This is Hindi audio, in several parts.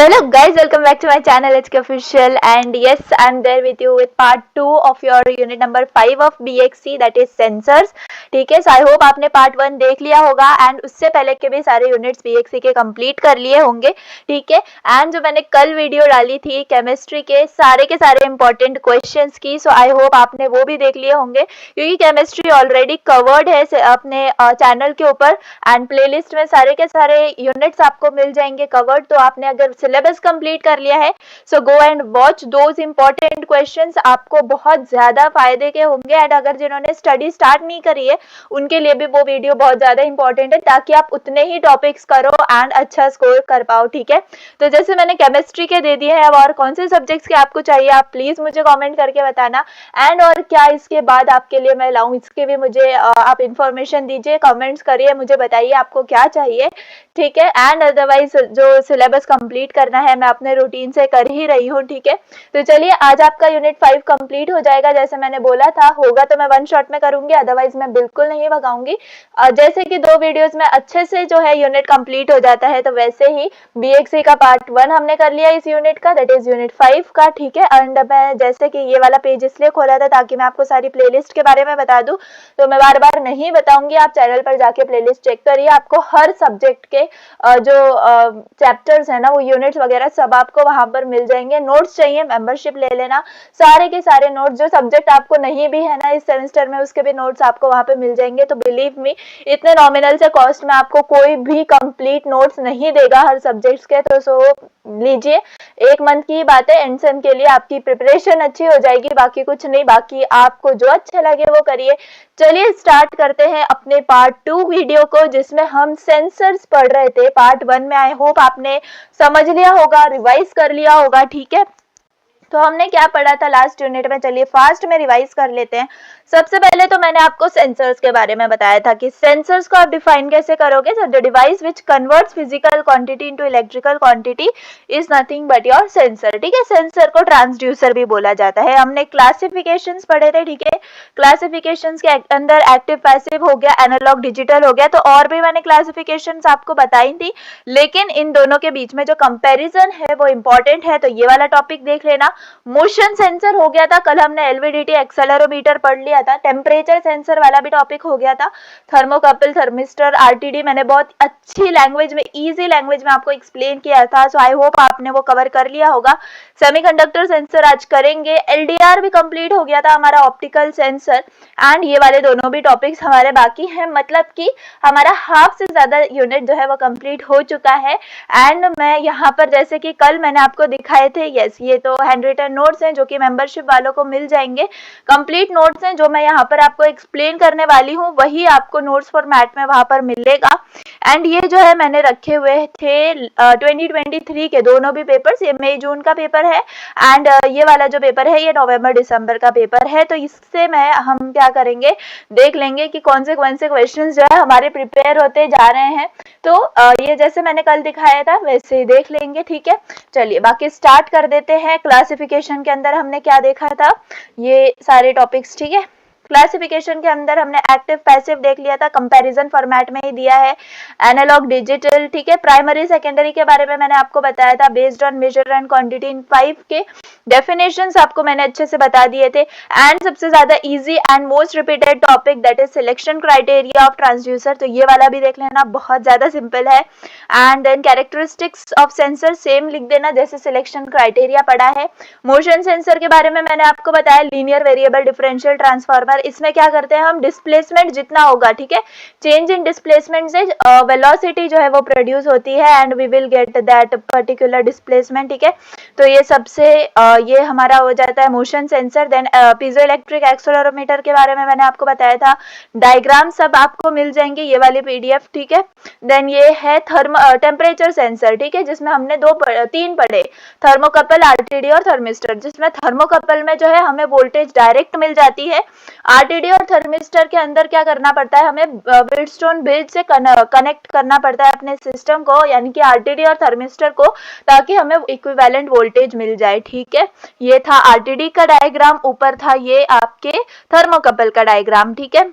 Hello guys, welcome back to my channel HK Official, and yes, I'm there with you with part 2 of your unit number 5 of BXC, that is sensors. ठीक है, so I hope आपने part 1 देख लिया होगा एंड उससे पहले के भी सारे यूनिट्स BXC के कंप्लीट कर लिए होंगे. ठीक है, एंड जो मैंने कल वीडियो डाली थी केमिस्ट्री के सारे इंपॉर्टेंट क्वेश्चंस की, सो आई होप आपने वो भी देख लिए होंगे क्योंकि केमिस्ट्री ऑलरेडी कवर्ड है अपने चैनल के ऊपर एंड प्लेलिस्ट में सारे के सारे यूनिट्स आपको मिल जाएंगे कवर्ड. तो आपने अगर सिलेबस कंप्लीट कर लिया है so go and watch those important questions, आपको बहुत ज्यादा फायदे के होंगे. एंड अगर जिन्होंने स्टडी स्टार्ट नहीं करी है उनके लिए भी वो वीडियो बहुत ज्यादा इंपॉर्टेंट है ताकि आप उतने ही टॉपिक्स करो एंड अच्छा स्कोर कर पाओ. ठीक है, तो जैसे मैंने केमिस्ट्री के दे दिए हैं, अब और कौन से सब्जेक्ट्स के आपको चाहिए आप प्लीज मुझे कॉमेंट करके बताना. एंड और क्या इसके बाद आपके लिए मैं लाऊं इसके भी मुझे आप इंफॉर्मेशन दीजिए, कमेंट्स करिए, मुझे बताइए आपको क्या चाहिए. ठीक है, एंड अदरवाइज जो सिलेबस कंप्लीट करना है मैं अपने रूटीन से कर ही रही हूँ. ठीक है, तो चलिए आज आपका यूनिट 5 कंप्लीट हो जाएगा. जैसे मैंने बोला था होगा तो मैं वन शॉट में करूंगी, अदरवाइज मैं बिल्कुल नहीं भगाऊंगी. जैसे कि 2 वीडियोस में अच्छे से जो है यूनिट कंप्लीट हो जाता है, तो वैसे ही BXC का पार्ट 1 हमने कर लिया इस यूनिट का, दैट इज यूनिट 5 का. ठीक है, एंड मैं जैसे कि ये वाला पेज इसलिए खोला था ताकि मैं आपको सारी प्लेलिस्ट के बारे में बता दूं, तो मैं बार बार नहीं बताऊंगी, आप चैनल पर जाके प्लेलिस्ट चेक करिए. आपको हर सब्जेक्ट के जो चैप्टर्स है ना, वो यूनिट्स वगैरह सब आपको वहां पर मिल जाएंगे. नोट्स चाहिए मेंबरशिप ले लेना, सारे के सारे नोट्स, जो सब्जेक्ट आपको नहीं भी है ना इस सेमेस्टर में उसके भी नोट्स आपको वहां पे मिल जाएंगे. तो बिलीव मी, इतने नॉमिनल से कॉस्ट में आपको कोई भी कंप्लीट नोट्स नहीं देगा हर सब्जेक्ट्स के. तो सो लीजिए, 1 मंथ की बात है, एंड सेम के लिए आपकी प्रिपरेशन अच्छी हो जाएगी, बाकी कुछ नहीं. बाकी आपको जो अच्छा लगे वो करिए. चलिए स्टार्ट करते हैं अपने पार्ट 2 वीडियो को, जिसमें हम सेंसर्स पढ़ रहे थे. पार्ट 1 में आई होप आपने समझ लिया होगा, रिवाइज कर लिया होगा. ठीक है, तो हमने क्या पढ़ा था लास्ट यूनिट में, चलिए फास्ट में रिवाइज कर लेते हैं. सबसे पहले तो मैंने आपको सेंसर्स के बारे में बताया था कि सेंसर्स को आप डिफाइन कैसे करोगे. तो the device which converts physical quantity into electrical quantity is nothing but your sensor. ठीक है, सेंसर को ट्रांसड्यूसर भी बोला जाता है. हमने क्लासिफिकेशंस पढ़े थे. ठीक है, क्लासिफिकेशंस के अंदर एक्टिव पैसिव हो गया, एनालॉग डिजिटल हो गया, तो और भी मैंने क्लासिफिकेशंस आपको बताई थी, लेकिन इन दोनों के बीच में जो कंपैरिजन है वो इंपॉर्टेंट है, तो ये वाला टॉपिक देख लेना. मोशन सेंसर हो गया था, कल हमने एलवीडीटी एक्सेलेरोमीटर पढ़ लिया था. टेम्परेचर सेंसर वाला भी टॉपिक हो गया था. थर्मोकपल, थर्मिस्टर, आरटीडी मैंने बहुत अच्छी लैंग्वेज में, इजी लैंग्वेज में आपको एक्सप्लेन किया था, सो आई होप आपने वो कवर कर लिया होगा. सेमीकंडक्टर सेंसर आज करेंगे. एलडीआर भी कंप्लीट हो गया था हमारा, ऑप्टिकल सेंसर. एंड ये वाले दोनों भी टॉपिक्स हमारे बाकी हैं, मतलब कि हमारा हाफ से ज्यादा यूनिट जो है वो कंप्लीट हो चुका है. एंड मैं यहाँ पर जैसे कि कल मैंने आपको दिखाए थे, यस ये तो हैंड रिटन नोट्स हैं जो कि मेंबरशिप वालों को मिल जाएंगे. कंप्लीट नोट्स हैं जो मैं यहाँ पर आपको एक्सप्लेन करने वाली हूँ, वही आपको नोट्स फॉर्मेट में वहां पर मिलेगा. एंड ये जो है मैंने रखे हुए थे 2023 के दोनों भी पेपर्स, ये मई जून का पेपर है एंड ये वाला जो पेपर है ये नवंबर दिसंबर का पेपर है. तो इससे हम क्या करेंगे, देख लेंगे कि कौन से क्वेश्चंस जो है हमारे प्रिपेयर होते जा रहे हैं. तो ये जैसे मैंने कल दिखाया था वैसे ही देख लेंगे. ठीक है, चलिए बाकी स्टार्ट कर देते हैं. क्लासिफिकेशन के अंदर हमने क्या देखा था, ये सारे टॉपिक्स. ठीक है, क्लासिफिकेशन के अंदर हमने एक्टिव पैसिव देख लिया था, कंपैरिजन फॉर्मेट में ही दिया है. एनालॉग डिजिटल, ठीक है, प्राइमरी सेकेंडरी के बारे में मैंने आपको बताया था, based on major and quantity in 5 के डेफिनेशंस आपको मैंने अच्छे से बता दिए थे. एंड सबसे ज्यादा easy and most repeated topic that is selection criteria of transducer, तो ये वाला भी देख लेना, बहुत ज्यादा सिंपल है. And then characteristics of sensor same लिख देना जैसे सिलेक्शन क्राइटेरिया पढ़ा है. मोशन सेंसर के बारे में मैंने आपको बताया, लीनियर वेरिएबल डिफरेंशियल ट्रांसफार्मर. इसमें क्या करते हैं हम, डिस्प्लेसमेंट जितना होगा, ठीक है, चेंज इन डिस्प्लेसमेंट से वेलोसिटी जो है वो प्रोड्यूस होती है and we will get that particular displacement. ठीक है, तो ये सबसे ये हमारा हो जाता है motion sensor. Then piezoelectric accelerometer के बारे में मैंने आपको बताया था, डायग्राम सब आपको मिल जाएंगे, ये वाली पीडीएफ. ठीक है, देन ये है टेम्परेचर सेंसर, ठीक है, जिसमें हमने 3 पढ़े, थर्मोकपल, आरटीडी और थर्मिस्टर. जिसमें थर्मोकपल में जो है हमें वोल्टेज डायरेक्ट मिल जाती है. आरटीडी और थर्मिस्टर के अंदर क्या करना पड़ता है, हमें व्हीटस्टोन ब्रिज से कनेक्ट करना पड़ता है अपने सिस्टम को, यानी कि आरटीडी और थर्मिस्टर को, ताकि हमें इक्विवेलेंट वोल्टेज मिल जाए. ठीक है, ये था आरटीडी का डायग्राम, ऊपर था ये आपके थर्मोकपल का डायग्राम. ठीक है,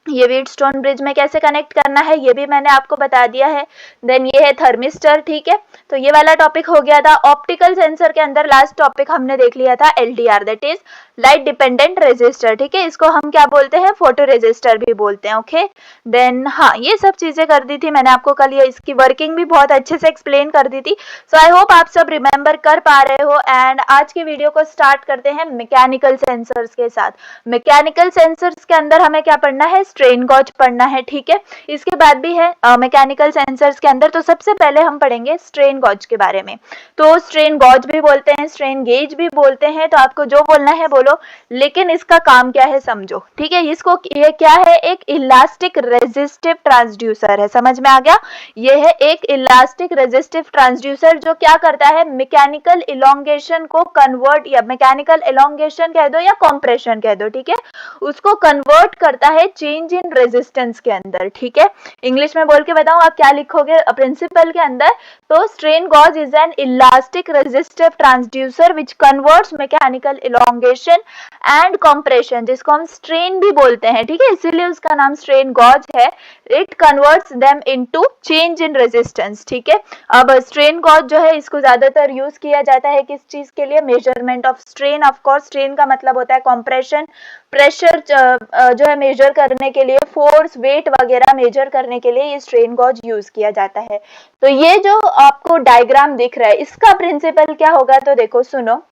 ये व्हीटस्टोन ब्रिज में कैसे कनेक्ट करना है ये भी मैंने आपको बता दिया है। देन ये है थर्मिस्टर, ठीक है। तो ये वाला टॉपिक हो गया था। ऑप्टिकल सेंसर के अंदर लास्ट टॉपिक हमने देख लिया था LDR, that is light dependent resistor, ठीक है। इसको हम क्या बोलते हैं, फोटो रेजिस्टर भी बोलते हैं, ओके। देन हाँ, ये सब चीजें कर दी थी मैंने आपको कल, ये इसकी वर्किंग भी बहुत अच्छे से एक्सप्लेन कर दी थी। सो आई होप आप सब रिमेंबर कर पा रहे हो। एंड आज की वीडियो को स्टार्ट करते हैं मैकेनिकल सेंसर्स के साथ। मैकेनिकल सेंसर्स के अंदर हमें क्या पढ़ना है, स्ट्रेन गॉज पढ़ना है, ठीक है। इसके बाद भी है मैकेनिकल सेंसर्स के अंदर, तो सबसे पहले हम पढ़ेंगे स्ट्रेन गॉज के बारे में। तो स्ट्रेन गॉज भी बोलते हैं, स्ट्रेन गेज भी बोलते हैं, तो आपको जो बोलना है बोलो, लेकिन इसका काम क्या है समझो, ठीक है। इसको ये क्या है, एक इलास्टिक रेजिस्टिव ट्रांसड्यूसर है, समझ में आ गया। ये है एक इलास्टिक रेजिस्टिव ट्रांसड्यूसर जो क्या करता है, मैकेनिकल इलोंगेशन को कन्वर्ट, या मैकेनिकल इलोंगेशन कह दो या कॉम्प्रेशन कह दो, ठीक है, उसको कन्वर्ट करता है चेंज इन रेजिस्टेंस के अंदर, ठीक है। इंग्लिश में बोल के बताऊं आप क्या लिखोगे प्रिंसिपल के अंदर, तो strain gauge is an elastic resistive transducer which converts mechanical elongation and compression, जिसको हम स्ट्रेन भी बोलते हैं, ठीक है, इसीलिए उसका नाम स्ट्रेन गॉज है। It converts them into change in resistance, ठीक है। अब स्ट्रेन गॉज जो है इसको ज्यादातर यूज किया जाता है किस चीज के लिए, measurement of strain. Of course strain का मतलब होता है कॉम्प्रेशन, प्रेशर जो है मेजर करने के लिए, फोर्स वेट वगैरह मेजर करने के लिए ये स्ट्रेन गॉज यूज किया जाता है। तो ये जो आपको डायग्राम दिख रहा है इसका प्रिंसिपल क्या होगा, तो देखो सुनो,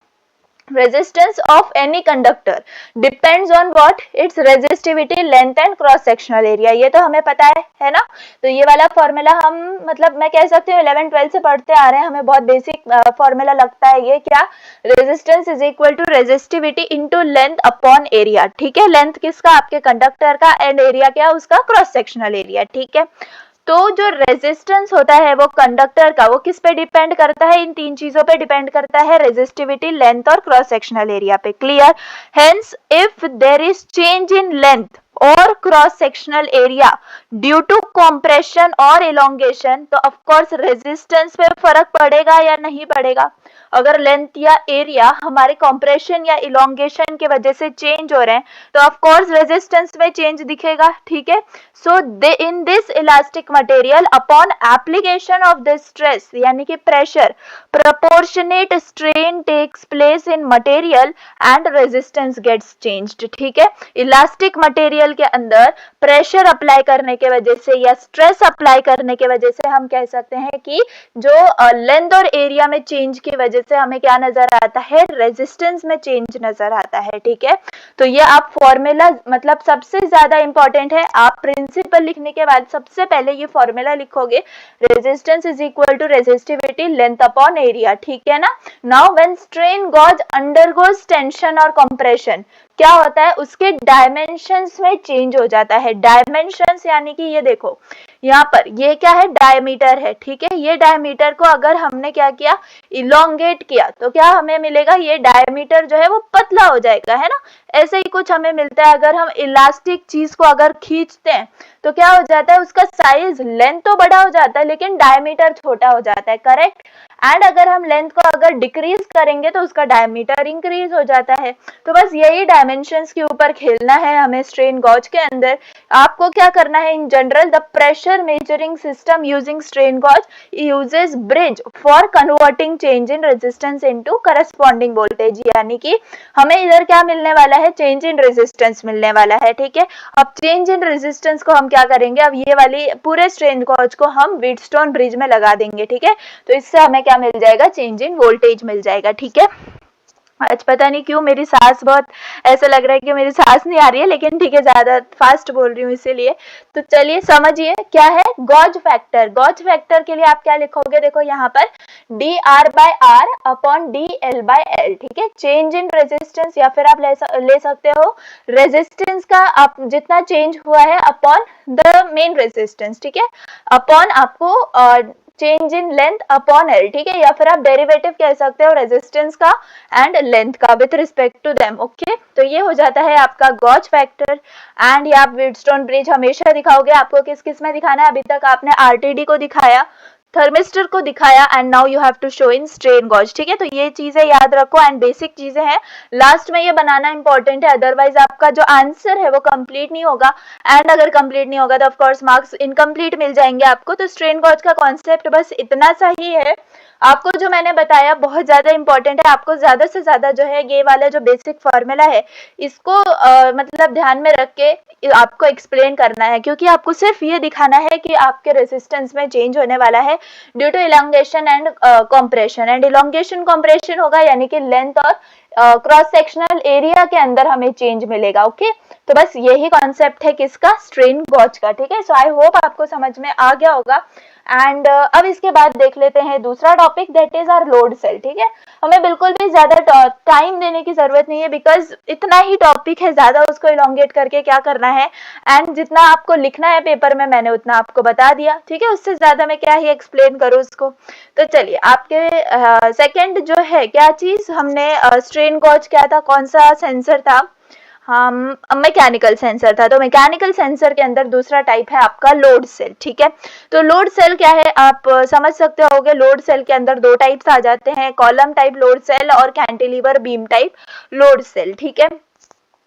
resistance of any conductor depends on what, its resistivity, length and cross sectional area। ये तो हमें पता है ना। तो ये वाला फॉर्मूला हम मतलब मैं कह सकती हूँ 11-12 से पढ़ते आ रहे हैं, हमें बहुत बेसिक फॉर्मूला लगता है ये, क्या, resistance is equal to resistivity into length upon area, ठीक है। लेंथ किसका, आपके कंडक्टर का, एंड एरिया क्या, उसका क्रॉस सेक्शनल एरिया, ठीक है। तो जो रेजिस्टेंस होता है वो कंडक्टर का, वो किस पे डिपेंड करता है, इन तीन चीजों पे डिपेंड करता है, रेजिस्टिविटी, लेंथ और क्रॉस सेक्शनल एरिया पे, clear. Hence if there is change in length और cross sectional area due to compression और इलोंगेशन, तो ऑफ कोर्स रेजिस्टेंस पे फर्क पड़ेगा या नहीं पड़ेगा। अगर लेंथ या एरिया हमारे कॉम्प्रेशन या इलोंगेशन की वजह से चेंज हो रहे हैं तो ऑफ कोर्स रेजिस्टेंस में चेंज दिखेगा, ठीक है। So in this elastic material upon application of this stress यानी कि pressure, proportionate strain takes place in material and resistance gets changed, ठीक है। इलास्टिक मटेरियल के अंदर प्रेशर अप्लाई करने के वजह से या स्ट्रेस अप्लाई करने के वजह से हम कह सकते हैं कि जो लेंथ और एरिया में चेंज की वजह से हमें क्या नजर आता है, रेजिस्टेंस में चेंज नजर आता है, ठीक है। तो ये आप फॉर्मूला मतलब सबसे ज्यादा इंपॉर्टेंट है, आप प्रिंसिपल लिखने के बाद सबसे पहले ये फॉर्मूला लिखोगे, resistance is equal to resistivity length upon area, ठीक है ना। Now when strain gauge undergoes tension और कंप्रेशन, क्या होता है, उसके डायमेंशंस में चेंज हो जाता है। डायमेंशंस यानी कि ये देखो यहाँ पर ये क्या है, डायमीटर है, ठीक है। ये डायमीटर को अगर हमने क्या किया, इलोंगेट किया, तो क्या हमें मिलेगा, ये डायमीटर जो है वो पतला हो जाएगा, है ना। ऐसे ही कुछ हमें मिलता है, अगर हम इलास्टिक चीज को अगर खींचते हैं तो क्या हो जाता है, उसका साइज, लेंथ तो बड़ा हो जाता है लेकिन डायमीटर छोटा हो जाता है, करेक्ट। एंड अगर हम लेंथ को अगर डिक्रीज करेंगे तो उसका डायमीटर इंक्रीज हो जाता है। तो बस यही डायमेंशंस के ऊपर खेलना है हमें स्ट्रेन गॉज के अंदर। आपको क्या करना है, in general the pressure measuring system using strain gauge uses bridge for converting change in resistance into corresponding voltage, यानी कि हमें इधर क्या मिलने वाला है, चेंज इन रेजिस्टेंस मिलने वाला है, ठीक है। अब चेंज इन रेजिस्टेंस को हम क्या करेंगे, अब ये वाली पूरे स्ट्रेन गॉज को हम व्हीटस्टोन ब्रिज में लगा देंगे, ठीक है। तो इससे हमें क्या मिल जाएगा, चेंज इन वोल्टेज मिल जाएगा, ठीक है। आज पता नहीं क्यों मेरी सांस बहुत ऐसा लग रहा है कि मेरी सांस नहीं आ रही है, लेकिन ठीक है, ज्यादा फास्ट बोल रही हूँ इसीलिए। तो चलिए समझिए क्या है गॉज फैक्टर। गॉज फैक्टर के लिए आप क्या लिखोगे, देखो यहाँ पर dr/r अपॉन dl/l, ठीक है। चेंज इन रेजिस्टेंस, या फिर आप ले सकते हो रेजिस्टेंस का आप जितना चेंज हुआ है अपॉन द मेन रेजिस्टेंस, ठीक है, अपॉन आपको change in length upon L, ठीक है। या फिर आप डेरिवेटिव कह सकते हो रेजिस्टेंस का एंड लेंथ का with respect to them, okay. तो ये हो जाता है आपका गॉज फैक्टर। एंड ये आप व्हीटस्टोन ब्रिज हमेशा दिखाओगे, आपको किस किस में दिखाना है, अभी तक आपने आरटीडी को दिखाया, थर्मिस्टर को दिखाया and now you have to show in strain gauge, ठीक है। तो ये चीजें याद रखो एंड बेसिक चीजें हैं, लास्ट में ये बनाना इंपॉर्टेंट है, अदरवाइज आपका जो आंसर है वो कंप्लीट नहीं होगा, एंड अगर कंप्लीट नहीं होगा तो ऑफ कोर्स मार्क्स इनकम्प्लीट मिल जाएंगे आपको। तो स्ट्रेन गॉज का कॉन्सेप्ट बस इतना सा ही है, आपको जो मैंने बताया बहुत ज्यादा इंपॉर्टेंट है, आपको ज्यादा से ज्यादा जो है ये वाला जो बेसिक फॉर्मूला है इसको मतलब ध्यान में रख के आपको एक्सप्लेन करना है, क्योंकि आपको सिर्फ ये दिखाना है कि आपके रेजिस्टेंस में चेंज होने वाला है due to elongation and compression, and elongation compression होगा यानी कि लेंथ और क्रॉस सेक्शनल एरिया के अंदर हमें चेंज मिलेगा। ओके, तो बस यही कॉन्सेप्ट है किसका, स्ट्रेन गॉज का, ठीक है। सो आई होप आपको समझ में आ गया होगा। एंड अब इसके बाद देख लेते हैं दूसरा topic, that is our load cell, ठीक है। हमें बिल्कुल भी ज्यादा टाइम देने की जरूरत नहीं है, बिकॉज इतना ही टॉपिक है, ज्यादा उसको इलोंगेट करके क्या करना है, एंड जितना आपको लिखना है पेपर में मैंने उतना आपको बता दिया, ठीक है। उससे ज्यादा मैं क्या ही एक्सप्लेन करूँ उसको। तो चलिए, आपके सेकंड जो है क्या चीज हमने स्ट्रेन गॉज क्या था, कौन सा सेंसर था, हम मैकेनिकल सेंसर था। तो मैकेनिकल सेंसर के अंदर दूसरा टाइप है आपका लोड सेल, ठीक है। तो लोड सेल क्या है आप समझ सकते होगे, लोड सेल के अंदर दो टाइप्स आ जाते हैं, कॉलम टाइप लोड सेल और cantilever beam type load cell, ठीक है।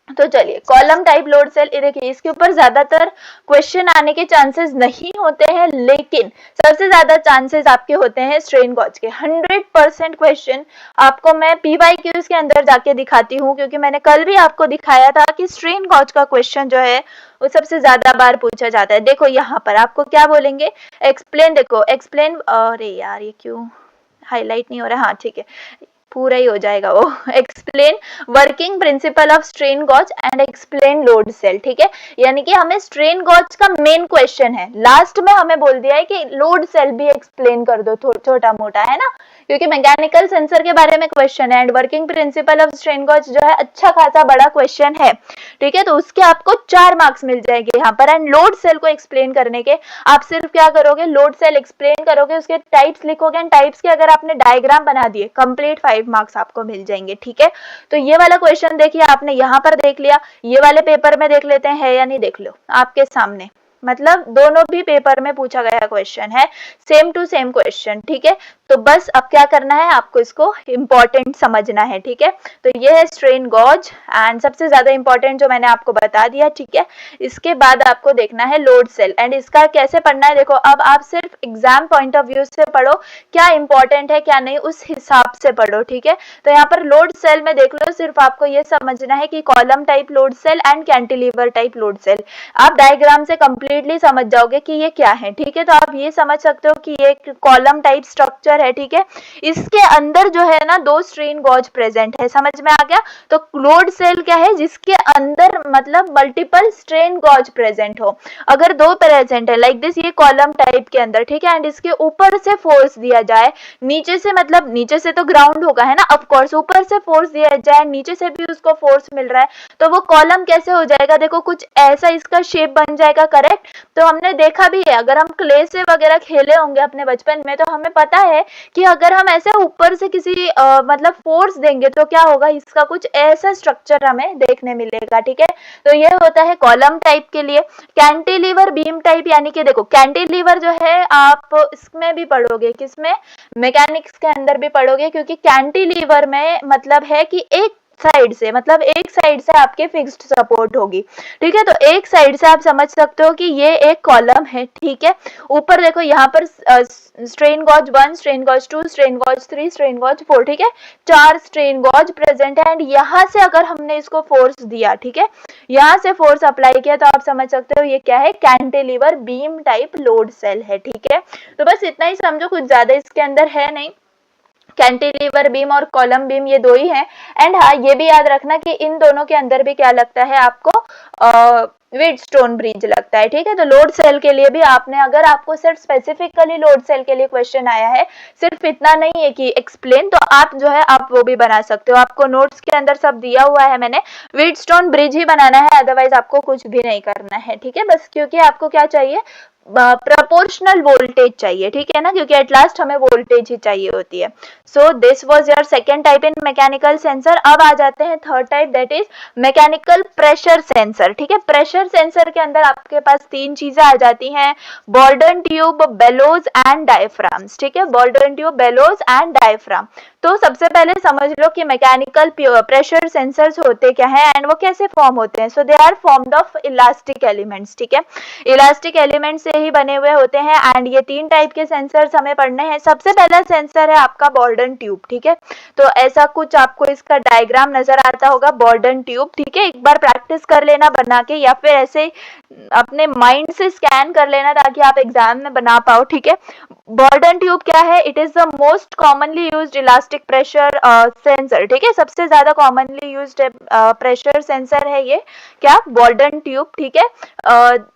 तो चलिए, कॉलम टाइप लोड सेल, देखिए इसके ऊपर ज्यादातर क्वेश्चन आने के चांसेस नहीं होते हैं, लेकिन सबसे ज्यादा चांसेस आपके होते हैं स्ट्रेन गॉज के। 100% क्वेश्चन आपको मैं PYQs के अंदर जाके दिखाती हूँ, क्योंकि मैंने कल भी आपको दिखाया था कि स्ट्रेन गॉज का क्वेश्चन जो है वो सबसे ज्यादा बार पूछा जाता है। देखो यहाँ पर आपको क्या बोलेंगे, एक्सप्लेन, देखो एक्सप्लेन, अरे यार ये क्यों हाईलाइट नहीं हो रहा, हाँ ठीक है पूरा ही हो जाएगा वो, explain working principle of strain gauge and explain load cell, ठीक है। यानी कि हमें स्ट्रेन गॉज का मेन क्वेश्चन है, लास्ट में हमें बोल दिया है कि लोड सेल भी एक्सप्लेन कर दो छोटा मोटा, है ना, क्योंकि मैकेनिकल सेंसर के बारे में क्वेश्चन है and working principle of strain gauge जो है अच्छा खासा बड़ा क्वेश्चन है, ठीक है। तो उसके आपको 4 मार्क्स मिल जाएंगे यहाँ पर। एंड लोड सेल को एक्सप्लेन करने के आप सिर्फ क्या करोगे, लोड सेल एक्सप्लेन करोगे, उसके टाइप्स लिखोगे एंड टाइप्स के अगर आपने डायग्राम बना दिए, कंप्लीट 5 मार्क्स आपको मिल जाएंगे, ठीक है। तो ये वाला क्वेश्चन देखिए, आपने यहाँ पर देख लिया, ये वाले पेपर में देख लेते हैं या नहीं, देख लो आपके सामने, मतलब दोनों भी पेपर में पूछा गया क्वेश्चन है, सेम टू सेम क्वेश्चन, ठीक है। तो बस अब क्या करना है, आपको इसको इंपॉर्टेंट समझना है, ठीक है। तो ये है स्ट्रेन गॉज एंड सबसे ज्यादा इंपॉर्टेंट जो मैंने आपको बता दिया, ठीक है। इसके बाद आपको देखना है लोड सेल, एंड इसका कैसे पढ़ना है, देखो अब आप सिर्फ एग्जाम पॉइंट ऑफ व्यू से पढ़ो, क्या इंपॉर्टेंट है क्या नहीं उस हिसाब से पढ़ो, ठीक है। तो यहाँ पर लोड सेल में देख लो, सिर्फ आपको ये समझना है कि column type load cell and cantilever type load cell, आप डायग्राम से कंप्लीटली समझ जाओगे कि ये क्या है, ठीक है। तो आप ये समझ सकते हो कि ये कॉलम टाइप स्ट्रक्चर है, ठीक है। इसके अंदर जो है ना 2 स्ट्रेन गॉज प्रेजेंट है, समझ में आ गया। तो लोड सेल क्या है, जिसके अंदर मतलब मल्टीपल स्ट्रेन गॉज प्रेजेंट हो, अगर 2 प्रेजेंट है लाइक दिस, ये कॉलम टाइप के अंदर, ठीक है, एंड इसके ऊपर से फोर्स दिया जाए, नीचे से मतलब नीचे से तो ग्राउंड होगा, है ना, ऑफ कोर्स ऊपर से फोर्स दिया जाए, नीचे से भी उसको फोर्स मिल रहा है, तो वो कॉलम कैसे हो जाएगा, देखो कुछ ऐसा इसका शेप बन जाएगा, करेक्ट। तो हमने देखा भी है, अगर हम क्ले से वगैरह खेले होंगे अपने बचपन में, तो हमें पता है कि अगर हम ऐसे ऊपर से किसी मतलब फोर्स देंगे तो क्या होगा, इसका कुछ ऐसा स्ट्रक्चर हमें देखने मिलेगा, ठीक है। तो ये होता है कॉलम टाइप के लिए। कैंटिलीवर बीम टाइप, यानी कि देखो कैंटिलीवर जो है आप इसमें भी पढ़ोगे, किसमें, मैकेनिक्स के अंदर भी पढ़ोगे, क्योंकि कैंटिलीवर में मतलब है कि एक साइड से, मतलब एक साइड से आपके फिक्स्ड सपोर्ट होगी, ठीक है। तो एक साइड से आप समझ सकते हो कि ये एक कॉलम है, ठीक है। ऊपर देखो यहाँ पर strain gauge 1, strain gauge 2, strain gauge 3, strain gauge 4, ठीक है, 4 स्ट्रेन गॉज प्रेजेंट है। एंड यहाँ से अगर हमने इसको फोर्स दिया, ठीक है, यहाँ से फोर्स अप्लाई किया, तो आप समझ सकते हो ये क्या है, cantilever beam type load cell है, ठीक है। तो बस इतना ही समझो, कुछ ज्यादा इसके अंदर है नहीं, कैंटिलीवर बीम और कॉलम बीम ये 2 ही हैं। एंड हाँ, ये भी याद रखना कि इन दोनों के अंदर भी क्या लगता है आपको, व्हीटस्टोन ब्रिज लगता है, ठीक है। तो लोड सेल के लिए भी आपने, अगर आपको सिर्फ स्पेसिफिकली लोड सेल के लिए क्वेश्चन आया है, सिर्फ इतना नहीं है कि एक्सप्लेन, तो आप जो है आप वो भी बना सकते हो, आपको नोट्स के अंदर सब दिया हुआ है मैंने, व्हीटस्टोन ब्रिज ही बनाना है, अदरवाइज आपको कुछ भी नहीं करना है, ठीक है। बस क्योंकि आपको क्या चाहिए, प्रोपोर्शनल वोल्टेज चाहिए, ठीक है ना, क्योंकि एट लास्ट हमें वोल्टेज ही चाहिए होती है। So this was your second type in mechanical sensor. अब आ जाते हैं third type, that is mechanical pressure sensor. ठीक है, प्रेशर सेंसर के अंदर आपके पास तीन चीजें आ जाती हैं, बोल्डन ट्यूब, बेलोज एंड डायफ्राम्स। ठीक है, बोल्डन ट्यूब, बेलोज एंड डायफ्राम। तो सबसे पहले समझ लो कि मैकेनिकल प्रेशर सेंसर्स होते क्या हैं एंड वो कैसे फॉर्म होते हैं। So they are formed of elastic elements. ठीक है, इलास्टिक एलिमेंट से ही बने हुए होते हैं एंड ये तीन टाइप के सेंसर्स हमें पढ़ने हैं। सबसे पहला सेंसर है आपका बोल्डन ट्यूब। ठीक है, तो ऐसा कुछ आपको इसका डायग्राम नजर आता होगा, बोल्डन ट्यूब। ठीक है, एक बार प्रैक्टिस कर लेना बना के, या फिर ऐसे अपने माइंड से स्कैन कर लेना ताकि आप एग्जाम में बना पाओ। ठीक है, बोल्डन ट्यूब क्या है? It is the most commonly used elastic pressure sensor. ठीक है, सबसे ज्यादा कॉमनली यूज्ड प्रेशर सेंसर है ये, क्या? Bourdon tube. ठीक है,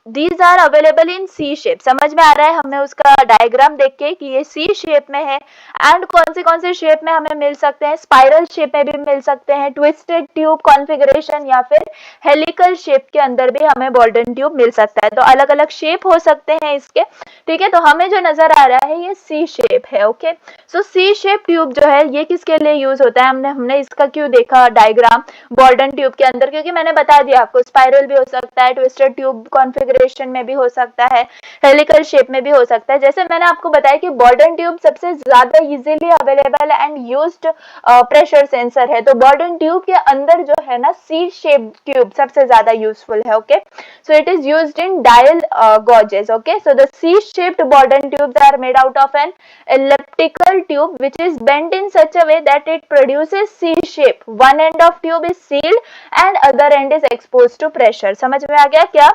these are available in C shape. समझ में आ रहा है हमें उसका डायग्राम देख के कि ये सी शेप में है। एंड कौन से शेप में हमें मिल सकते हैं? स्पाइरल शेप में भी मिल सकते हैं, ट्विस्टेड ट्यूब कॉन्फ़िगरेशन, या फिर हेलिकल शेप के अंदर भी हमें बोल्डन ट्यूब मिल सकता है। तो अलग अलग शेप हो सकते हैं इसके। ठीक है, तो हमें जो नजर आ रहा है ये सी शेप है। ओके, सो सी शेप ट्यूब जो है ये किसके लिए यूज होता है? हमने इसका क्यों देखा डायग्राम बोल्डन ट्यूब के अंदर? क्योंकि मैंने बता दिया आपको, स्पाइरल भी हो सकता है, ट्विस्टेड ट्यूब कॉन्फ़िगरेशन में भी हो सकता है, हेलिकल शेप में भी हो सकता है। जैसे मैंने आपको बताया कि बोल्डन ट्यूब सबसे ज्यादा easily available and used pressure sensor है। तो बोल्डन ट्यूब के अंदर जो है ना सी शेप ट्यूब सबसे ज्यादा यूजफुल है। Okay, so it is used in dial gauges. Okay, so the C shaped Bourdon tubes are made out of an elliptical tube which is bent in such a way that it produces C shape. One end of tube is sealed and other end is exposed to pressure. समझ में आ गया क्या?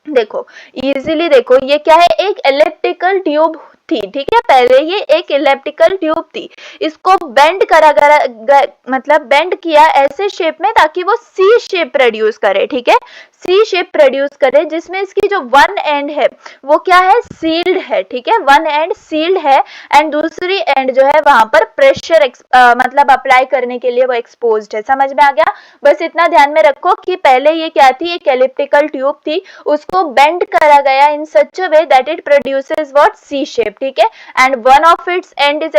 देखो इजीली देखो, ये क्या है? एक एलिप्टिकल ट्यूब थी। ठीक है, पहले ये एक इलेप्टिकल ट्यूब थी, इसको बेंड मतलब बेंड किया ऐसे शेप में ताकि वो सी शेप प्रोड्यूस करे। ठीक है, सी शेप प्रोड्यूस करे, जिसमें इसकी जो वन एंड है वो क्या है? सील्ड है। ठीक है, वन एंड सील्ड है एंड दूसरी एंड जो है वहां पर प्रेशर मतलब अप्लाई करने के लिए वो एक्सपोज्ड है। समझ में आ गया? बस इतना ध्यान में रखो कि पहले ये क्या थी? एक एलिप्टिकल ट्यूब थी, उसको बेंड करा गया in such a way that it produces what? C shape. ठीक है, and one of its end is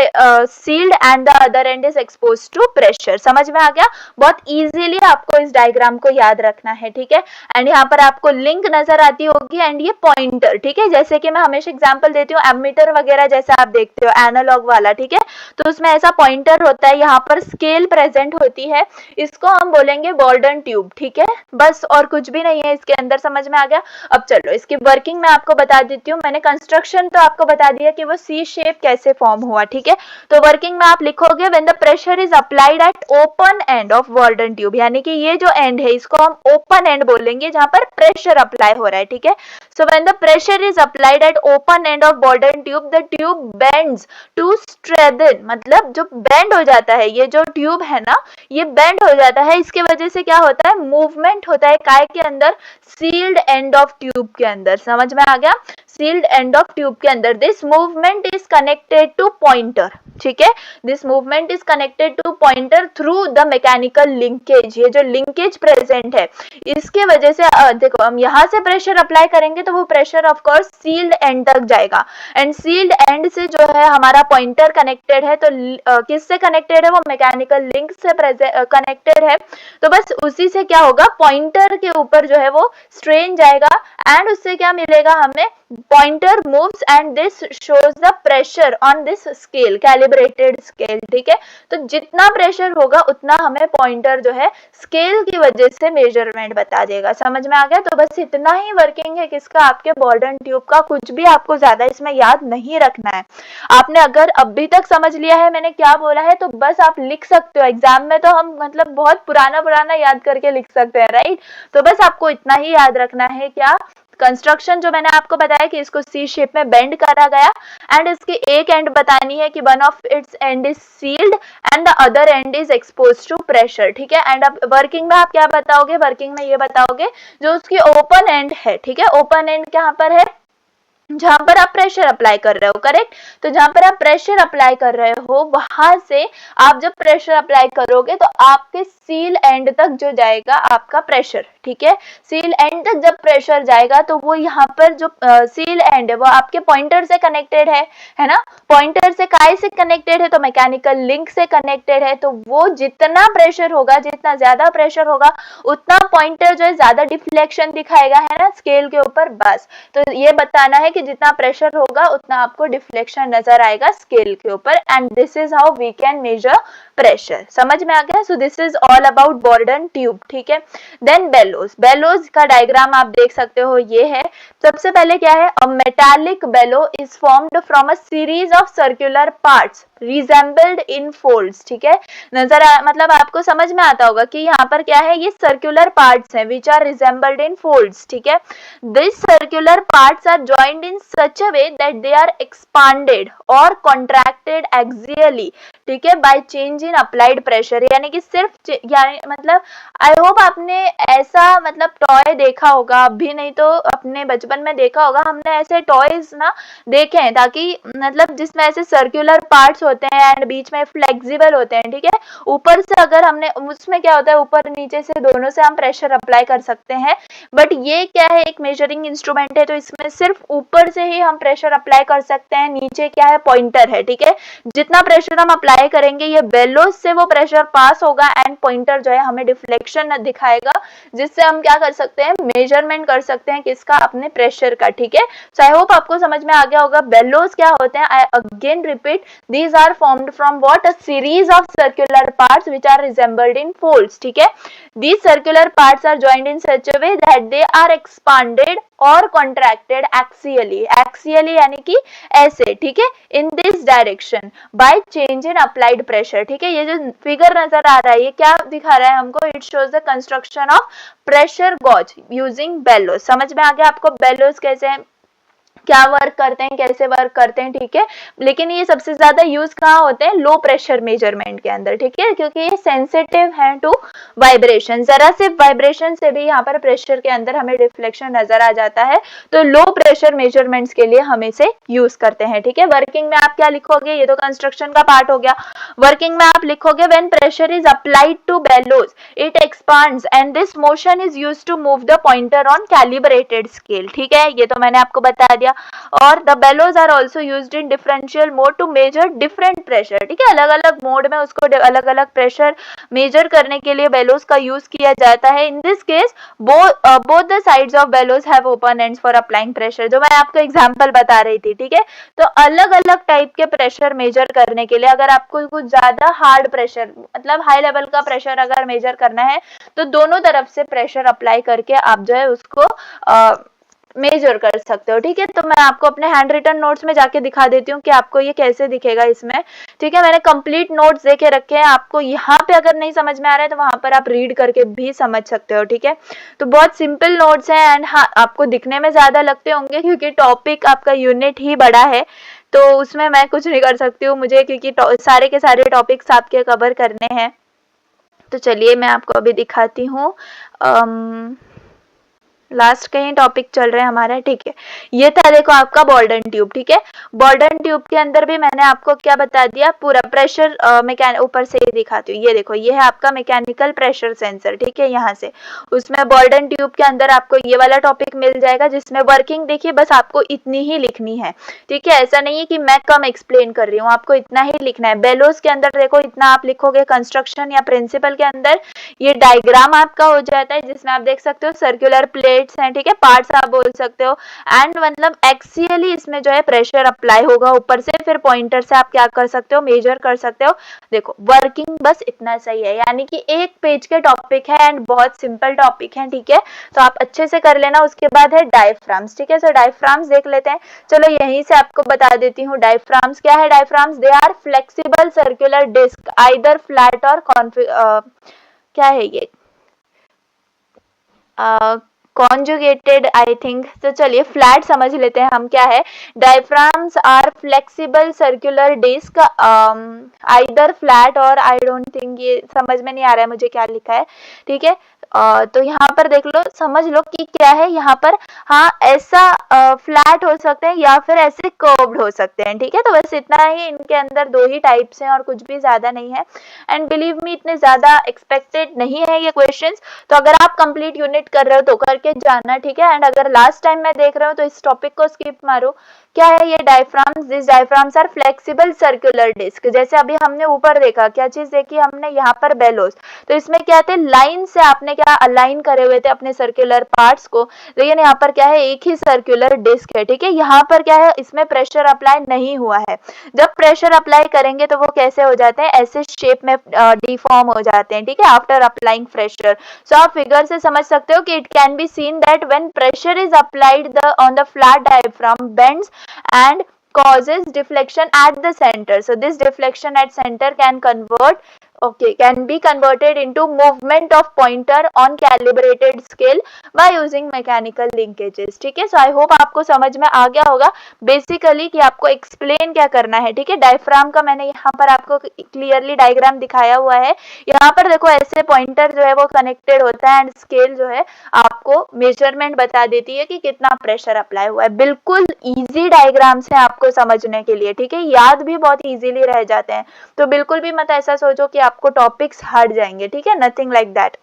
sealed and the other end is exposed to pressure. समझ में आ गया? बहुत इजीली आपको इस डायग्राम को याद रखना है। ठीक है, एंड यहाँ पर आपको लिंक नजर आती होगी एंड ये पॉइंटर। ठीक है, जैसे कि मैं हमेशा एग्जांपल देती हूँ, एमीटर वगैरह जैसा आप देखते हो एनालॉग वाला। ठीक है, तो उसमें ऐसा पॉइंटर होता है, यहाँ पर स्केल प्रेजेंट होती है, इसको हम बोलेंगे बोल्डन ट्यूब। ठीक है, बस और कुछ भी नहीं है इसके अंदर। समझ में आ गया? अब चलो इसकी वर्किंग मैं आपको बता देती हूँ। मैंने कंस्ट्रक्शन तो आपको बता दिया कि वो सी शेप कैसे फॉर्म हुआ। ठीक है, तो वर्किंग में आप लिखोगे when the pressure is applied at open end of Bourdon tube, यानी कि ये जो एंड है इसको हम ओपन एंड बोलेंगे जहां पर प्रेशर अप्लाई हो रहा है। ठीक है, so when the pressure is applied at open end of Bourdon tube the tube bends to strengthen, मतलब जो बेंड हो जाता है, ये जो ट्यूब है ना ये बेंड हो जाता है। इसके वजह से क्या होता है? मूवमेंट होता है काय के अंदर? सील्ड एंड ऑफ ट्यूब के अंदर। समझ में आ गया? सील्ड एंड ऑफ ट्यूब के अंदर this movement is connected to pointer. ठीक है, this movement is connected to pointer through the mechanical linkage. ये जो लिंकेज प्रेजेंट है इसके वजह से देखो हम यहाँ से प्रेशर अप्लाई करेंगे तो वो pressure of course sealed end तक जाएगा एंड सील्ड एंड से जो है हमारा पॉइंटर कनेक्टेड है। तो किससे कनेक्टेड है? वो मैकेनिकल लिंक से कनेक्टेड है। तो बस उसी से क्या होगा? पॉइंटर के ऊपर जो है वो स्ट्रेन जाएगा एंड उससे क्या मिलेगा हमें? Pointer moves and this shows the pressure on this scale, calibrated scale. ठीक है, तो जितना प्रेशर होगा उतना हमें पॉइंटर जो है स्केल की वजह से मेजरमेंट बता देगा। समझ में आ गया? तो बस इतना ही वर्किंग है किसका? आपके बोल्डन ट्यूब का। कुछ भी आपको ज्यादा इसमें याद नहीं रखना है। आपने अगर अभी तक समझ लिया है मैंने क्या बोला है तो बस आप लिख सकते हो। एग्जाम में तो हम मतलब बहुत पुराना याद करके लिख सकते हैं, राइट? तो बस आपको इतना ही याद रखना है, क्या? कंस्ट्रक्शन जो मैंने आपको बताया कि इसको सी शेप में बेंड करा गया एंड इसकी एक एंड बतानी है कि one of its end is sealed and the other end is exposed to pressure. ठीक है, एंड अब वर्किंग में आप क्या बताओगे? वर्किंग में ये बताओगे जो उसकी ओपन एंड है। ठीक है, ओपन एंड कहाँ पर है? जहां पर आप प्रेशर अप्लाई कर रहे हो, करेक्ट। तो जहां पर आप प्रेशर अप्लाई कर रहे हो वहां से आप जब प्रेशर अप्लाई करोगे तो आपके सील एंड तक जो जाएगा आपका प्रेशर, ठीक है। सील एंड तक जब प्रेशर जाएगा तो वो यहाँ पर जो सील एंड है वो आपके पॉइंटर से कनेक्टेड है ना। पॉइंटर से काय से कनेक्टेड है, तो मैकेनिकल लिंक से कनेक्टेड है। तो वो जितना प्रेशर होगा, जितना ज्यादा प्रेशर होगा उतना पॉइंटर जो है ज्यादा डिफ्लेक्शन दिखाएगा, है ना, स्केल के ऊपर। बस तो ये बताना है कि जितना प्रेशर होगा उतना आपको डिफ्लेक्शन नजर आएगा स्केल के ऊपर। And this is how we can measure pressure. समझ में आ गया। So this is all about Bourdon tube, ठीक है। देन बेलोज, बेलोज का डायग्राम आप देख सकते हो, ये है। सबसे पहले क्या है, a metallic bellow is formed from a series of circular parts resembled in folds, ठीक है। मतलब आपको समझ में आता होगा कि यहाँ पर क्या है, ये सर्कुलर पार्ट्स हैं which are resembled in folds, ठीक है। This circular parts are joined in such a way that they are expanded और कॉन्ट्रैक्टेड एक्सियली, ठीक है, by change in applied pressure. यानी कि सिर्फ यानी मतलब आई होप आपने ऐसा मतलब टॉय देखा होगा, अभी नहीं तो अपने बचपन में देखा होगा, हमने ऐसे टॉयज ना देखे हैं, ताकि मतलब जिसमें ऐसे सर्कुलर पार्ट्स होते हैं एंड बीच में फ्लेक्सिबल होते हैं, ठीक है। ऊपर से अगर हमने, उसमें क्या होता है, ऊपर नीचे से दोनों से हम प्रेशर अप्लाई कर सकते हैं। बट ये क्या है, एक मेजरिंग इंस्ट्रूमेंट है, तो इसमें सिर्फ ऊपर से ही हम प्रेशर अप्लाई कर सकते हैं, नीचे क्या है, पॉइंटर है, ठीक है। जितना प्रेशर हम अप्लाई करेंगे ये बेलोज से वो प्रेशर पास होगा एंड पॉइंटर जो है हमें डिफ्लेक्शन दिखाएगा, जिससे हम क्या कर सकते हैं, मेजरमेंट कर सकते हैं किसका, अपने प्रेशर का, ठीक है। सो आई होप आपको समझ में आ गया होगा बेलोज क्या होते हैं। I again repeat, these are formed from what, a series of circular parts which are resembled in folds, ठीक है। These circular parts are joined in such a way that they are expanded और contracted axially, axially यानी कि ऐसे, ठीक है, in this direction by change in applied pressure, ठीक है। ये जो फिगर नजर आ रहा है ये क्या दिखा रहा है हमको, it shows the construction of pressure gauge using bellows। समझ में आ गया आपको bellows कैसे क्या वर्क करते हैं, कैसे वर्क करते हैं, ठीक है। लेकिन ये सबसे ज्यादा यूज कहाँ होते हैं, लो प्रेशर मेजरमेंट के अंदर, ठीक है, क्योंकि ये सेंसिटिव है टू वाइब्रेशन। जरा से वाइब्रेशन से भी यहाँ पर प्रेशर के अंदर हमें रिफ्लेक्शन नजर आ जाता है, तो लो प्रेशर मेजरमेंट्स के लिए हम इसे यूज करते हैं, ठीक है। वर्किंग में आप क्या लिखोगे, ये तो कंस्ट्रक्शन का पार्ट हो गया। वर्किंग में आप लिखोगे when pressure is applied to bellows it expands and this motion is used to move the pointer on calibrated scale, ठीक है, ये तो मैंने आपको बता दिया। और the bellows are also used in differential mode to measure different pressure, ठीक है। अलग अलग मोड में उसको अलग अलग प्रेशर मेजर करने के लिए बेलोज का यूज किया जाता है। In this case both the sides of bellows have open ends for applying pressure, जो मैं आपको एग्जांपल बता रही थी, ठीक है। तो अलग अलग टाइप के प्रेशर मेजर करने के लिए, अगर आपको कुछ ज्यादा हार्ड प्रेशर मतलब हाई लेवल का प्रेशर अगर मेजर करना है तो दोनों तरफ से प्रेशर अप्लाई करके आप जो है उसको मेजर कर सकते हो, ठीक है। तो मैं आपको अपने हैंड रिटन नोट्स में जाके दिखा देती हूँ कि आपको ये कैसे दिखेगा इसमें, ठीक है। मैंने कंप्लीट नोट्स देके रखे हैं, आपको यहाँ पे अगर नहीं समझ में आ रहा है तो वहां पर आप रीड करके भी समझ सकते हो, ठीक है। तो बहुत सिंपल नोट्स हैं एंड हाँ आपको दिखने में ज्यादा लगते होंगे क्योंकि टॉपिक आपका यूनिट ही बड़ा है, तो उसमें मैं कुछ नहीं कर सकती हूँ मुझे, क्योंकि सारे के सारे टॉपिक्स आपके कवर करने हैं। तो चलिए मैं आपको अभी दिखाती हूँ। लास्ट कहीं टॉपिक चल रहे हैं हमारा, ठीक है। ये था देखो आपका बॉर्डन ट्यूब, ठीक है। बॉर्डन ट्यूब के अंदर भी मैंने आपको क्या बता दिया, पूरा प्रेशर ऊपर से ही दिखाती हूँ। ये देखो ये है आपका मैकेनिकल प्रेशर सेंसर, ठीक है। यहाँ से उसमें बॉर्डन ट्यूब के अंदर आपको ये वाला टॉपिक मिल जाएगा जिसमें वर्किंग देखिए बस आपको इतनी ही लिखनी है, ठीक है। ऐसा नहीं है कि मैं कम एक्सप्लेन कर रही हूँ, आपको इतना ही लिखना है। बेलोज के अंदर देखो इतना आप लिखोगे, कंस्ट्रक्शन या प्रिंसिपल के अंदर ये डायग्राम आपका हो जाता है जिसमें आप देख सकते हो सर्कुलर प्लेट्स हैं, ठीक है, पार्ट्स आप बोल सकते हो। एंड मतलब एक्सियली इसमें जो है प्रेशर अप्लाई होगा ऊपर से, फिर पॉइंटर से आप क्या कर सकते हो, मेजर कर सकते हो। देखो वर्किंग बस इतना सही है, यानी कि एक पेज के टॉपिक है एंड बहुत सिंपल टॉपिक है, ठीक है। तो आप अच्छे से कर लेना। उसके बाद है डायफ्राम्स, ठीक है। सो डायफ्राम्स देख लेते हैं। चलो यहीं से आपको बता देती हूँ डायफ्राम्स क्या है। Diaphragms they are flexible circular disc either flat और क्या है ये कॉन्जुगेटेड आई थिंक। तो चलिए फ्लैट समझ लेते हैं हम क्या है। Diaphragms are flexible circular disc, either flat और आई डोंट थिंक, ये समझ में नहीं आ रहा है मुझे क्या लिखा है, ठीक है। तो यहाँ पर देख लो, समझ लो कि क्या है यहाँ पर। हाँ, ऐसा फ्लैट हो सकते हैं या फिर ऐसे कर्व्ड हो सकते हैं, ठीक है। तो बस इतना ही, इनके अंदर दो ही टाइप्स हैं और कुछ भी ज्यादा नहीं है। एंड बिलीव मी, इतने ज्यादा एक्सपेक्टेड नहीं है ये क्वेश्चंस। तो अगर आप कंप्लीट यूनिट कर रहे हो तो करके जाना, ठीक है। एंड अगर लास्ट टाइम मैं देख रहा हूँ तो इस टॉपिक को स्किप मारो। क्या है ये diaphragms? This diaphragms are flexible circular disc. जैसे अभी हमने ऊपर देखा, क्या चीज देखी हमने यहाँ पर बेलोस, तो इसमें क्या थे, लाइन से आपने क्या अलाइन करे हुए थे अपने सर्कुलर पार्ट्स को। लेकिन यहाँ पर क्या है, एक ही सर्कुलर डिस्क है, ठीक है। यहाँ पर क्या है, इसमें प्रेशर अप्लाई नहीं हुआ है। जब प्रेशर अप्लाई करेंगे तो वो कैसे हो जाते हैं, ऐसे शेप में डिफॉर्म हो जाते हैं, ठीक है, आफ्टर अप्लाइंग प्रेशर। सो आप फिगर से समझ सकते हो कि it can be seen that when pressure is applied on the flat diaphragm bends and causes deflection at the center. So this deflection at center can be converted into movement of pointer on calibrated scale by using mechanical linkages, ठीक है। सो आई होप आपको समझ में आ गया होगा बेसिकली कि आपको एक्सप्लेन क्या करना है, ठीक है। डायफ्राम का मैंने यहाँ पर आपको क्लियरली डायग्राम दिखाया हुआ है। यहाँ पर देखो, ऐसे पॉइंटर जो है वो कनेक्टेड होता है एंड स्केल जो है आपको मेजरमेंट बता देती है कि कितना प्रेशर अप्लाई हुआ है। बिल्कुल इजी डायग्राम्स है आपको समझने के लिए, ठीक है। याद भी बहुत इजीली रह जाते हैं, तो बिल्कुल भी मत ऐसा सोचो कि आपको टॉपिक्स हट जाएंगे, ठीक है, नथिंग लाइक दैट।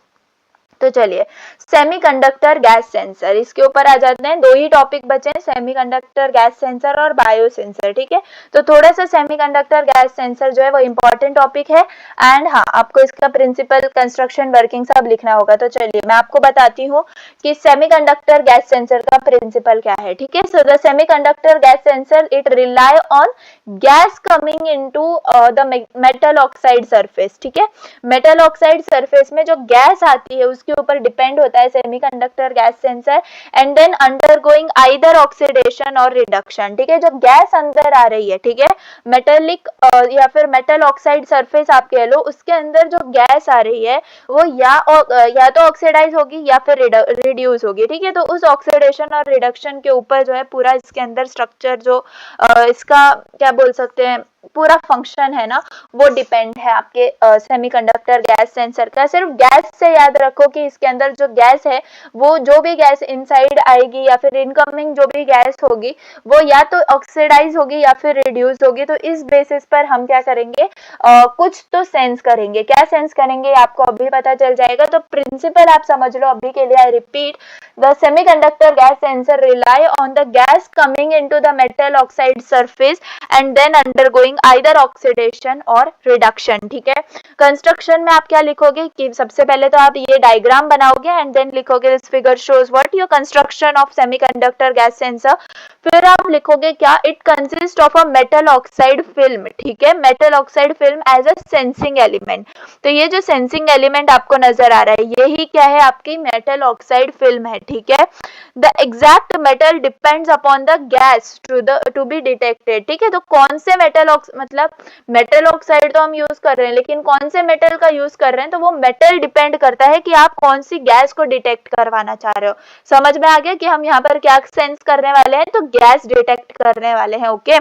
तो चलिए, सेमीकंडक्टर गैस सेंसर, इसके ऊपर आ जाते हैं। दो ही टॉपिक बचे हैं, सेमीकंडक्टर गैस सेंसर और बायो सेंसर, ठीक है। तो थोड़ा सा सेमीकंडक्टर गैस सेंसर जो है वो इंपॉर्टेंट टॉपिक है। एंड हाँ, आपको इसका प्रिंसिपल, कंस्ट्रक्शन, वर्किंग सब लिखना होगा। तो चलिए मैं आपको बताती हूँ कि सेमीकंडक्टर गैस सेंसर का प्रिंसिपल क्या है, ठीक है। So the semiconductor gas sensor, it rely on gas coming into the metal oxide surface, ठीक है। मेटल ऑक्साइड सरफेस में जो गैस आती है उसके ऊपर डिपेंड होता है semiconductor gas sensor, and then undergoing either oxidation or reduction, ठीक है। जो गैस अंदर आ रही है, ठीक है, मेटेलिक या फिर मेटल ऑक्साइड सरफेस आप कह लो, उसके अंदर जो गैस आ रही है वो या तो ऑक्सीडाइज होगी या फिर रिड्यूस होगी, ठीक है। तो उस ऑक्सीडेशन और रिडक्शन के ऊपर जो है पूरा इसके अंदर स्ट्रक्चर जो इसका क्या बोल सकते हैं, पूरा फंक्शन है ना, वो डिपेंड है आपके सेमीकंडक्टर गैस सेंसर का। सिर्फ गैस से याद रखो कि इसके अंदर जो गैस है, वो जो भी गैस इनसाइड आएगी या फिर इनकमिंग जो भी गैस होगी वो या तो ऑक्सीडाइज होगी या फिर रिड्यूस होगी। तो इस बेसिस पर हम क्या करेंगे, कुछ तो सेंस करेंगे। क्या सेंस करेंगे आपको अभी पता चल जाएगा। तो प्रिंसिपल आप समझ लो अभी के लिए। I repeat, the semiconductor gas sensor rely on the gas coming into the metal oxide surface and then undergoing either oxidation or reduction, ठीक है। कंस्ट्रक्शन में आप क्या लिखोगे कि सबसे पहले तो आप ये डायग्राम बनाओगे एंड देन लिखोगे this figure shows what your construction of semiconductor gas sensor. फिर आप लिखोगे क्या, it consist of a metal oxide film, ठीक है, metal oxide film as a sensing element. तो ये जो सेंसिंग एलिमेंट आपको नजर आ रहा है, यही क्या है, आपकी मेटल ऑक्साइड फिल्म है, ठीक है। The exact metal depends upon the gas to be detected, ठीक है। तो कौन से मेटल मतलब मेटल ऑक्साइड तो हम यूज कर रहे हैं, लेकिन कौन से मेटल का यूज कर रहे हैं, तो वो मेटल डिपेंड करता है कि आप कौन सी गैस को डिटेक्ट करवाना चाह रहे हो। समझ में आ गया कि हम यहाँ पर क्या सेंस करने वाले हैं, तो गैस डिटेक्ट करने वाले हैं, okay.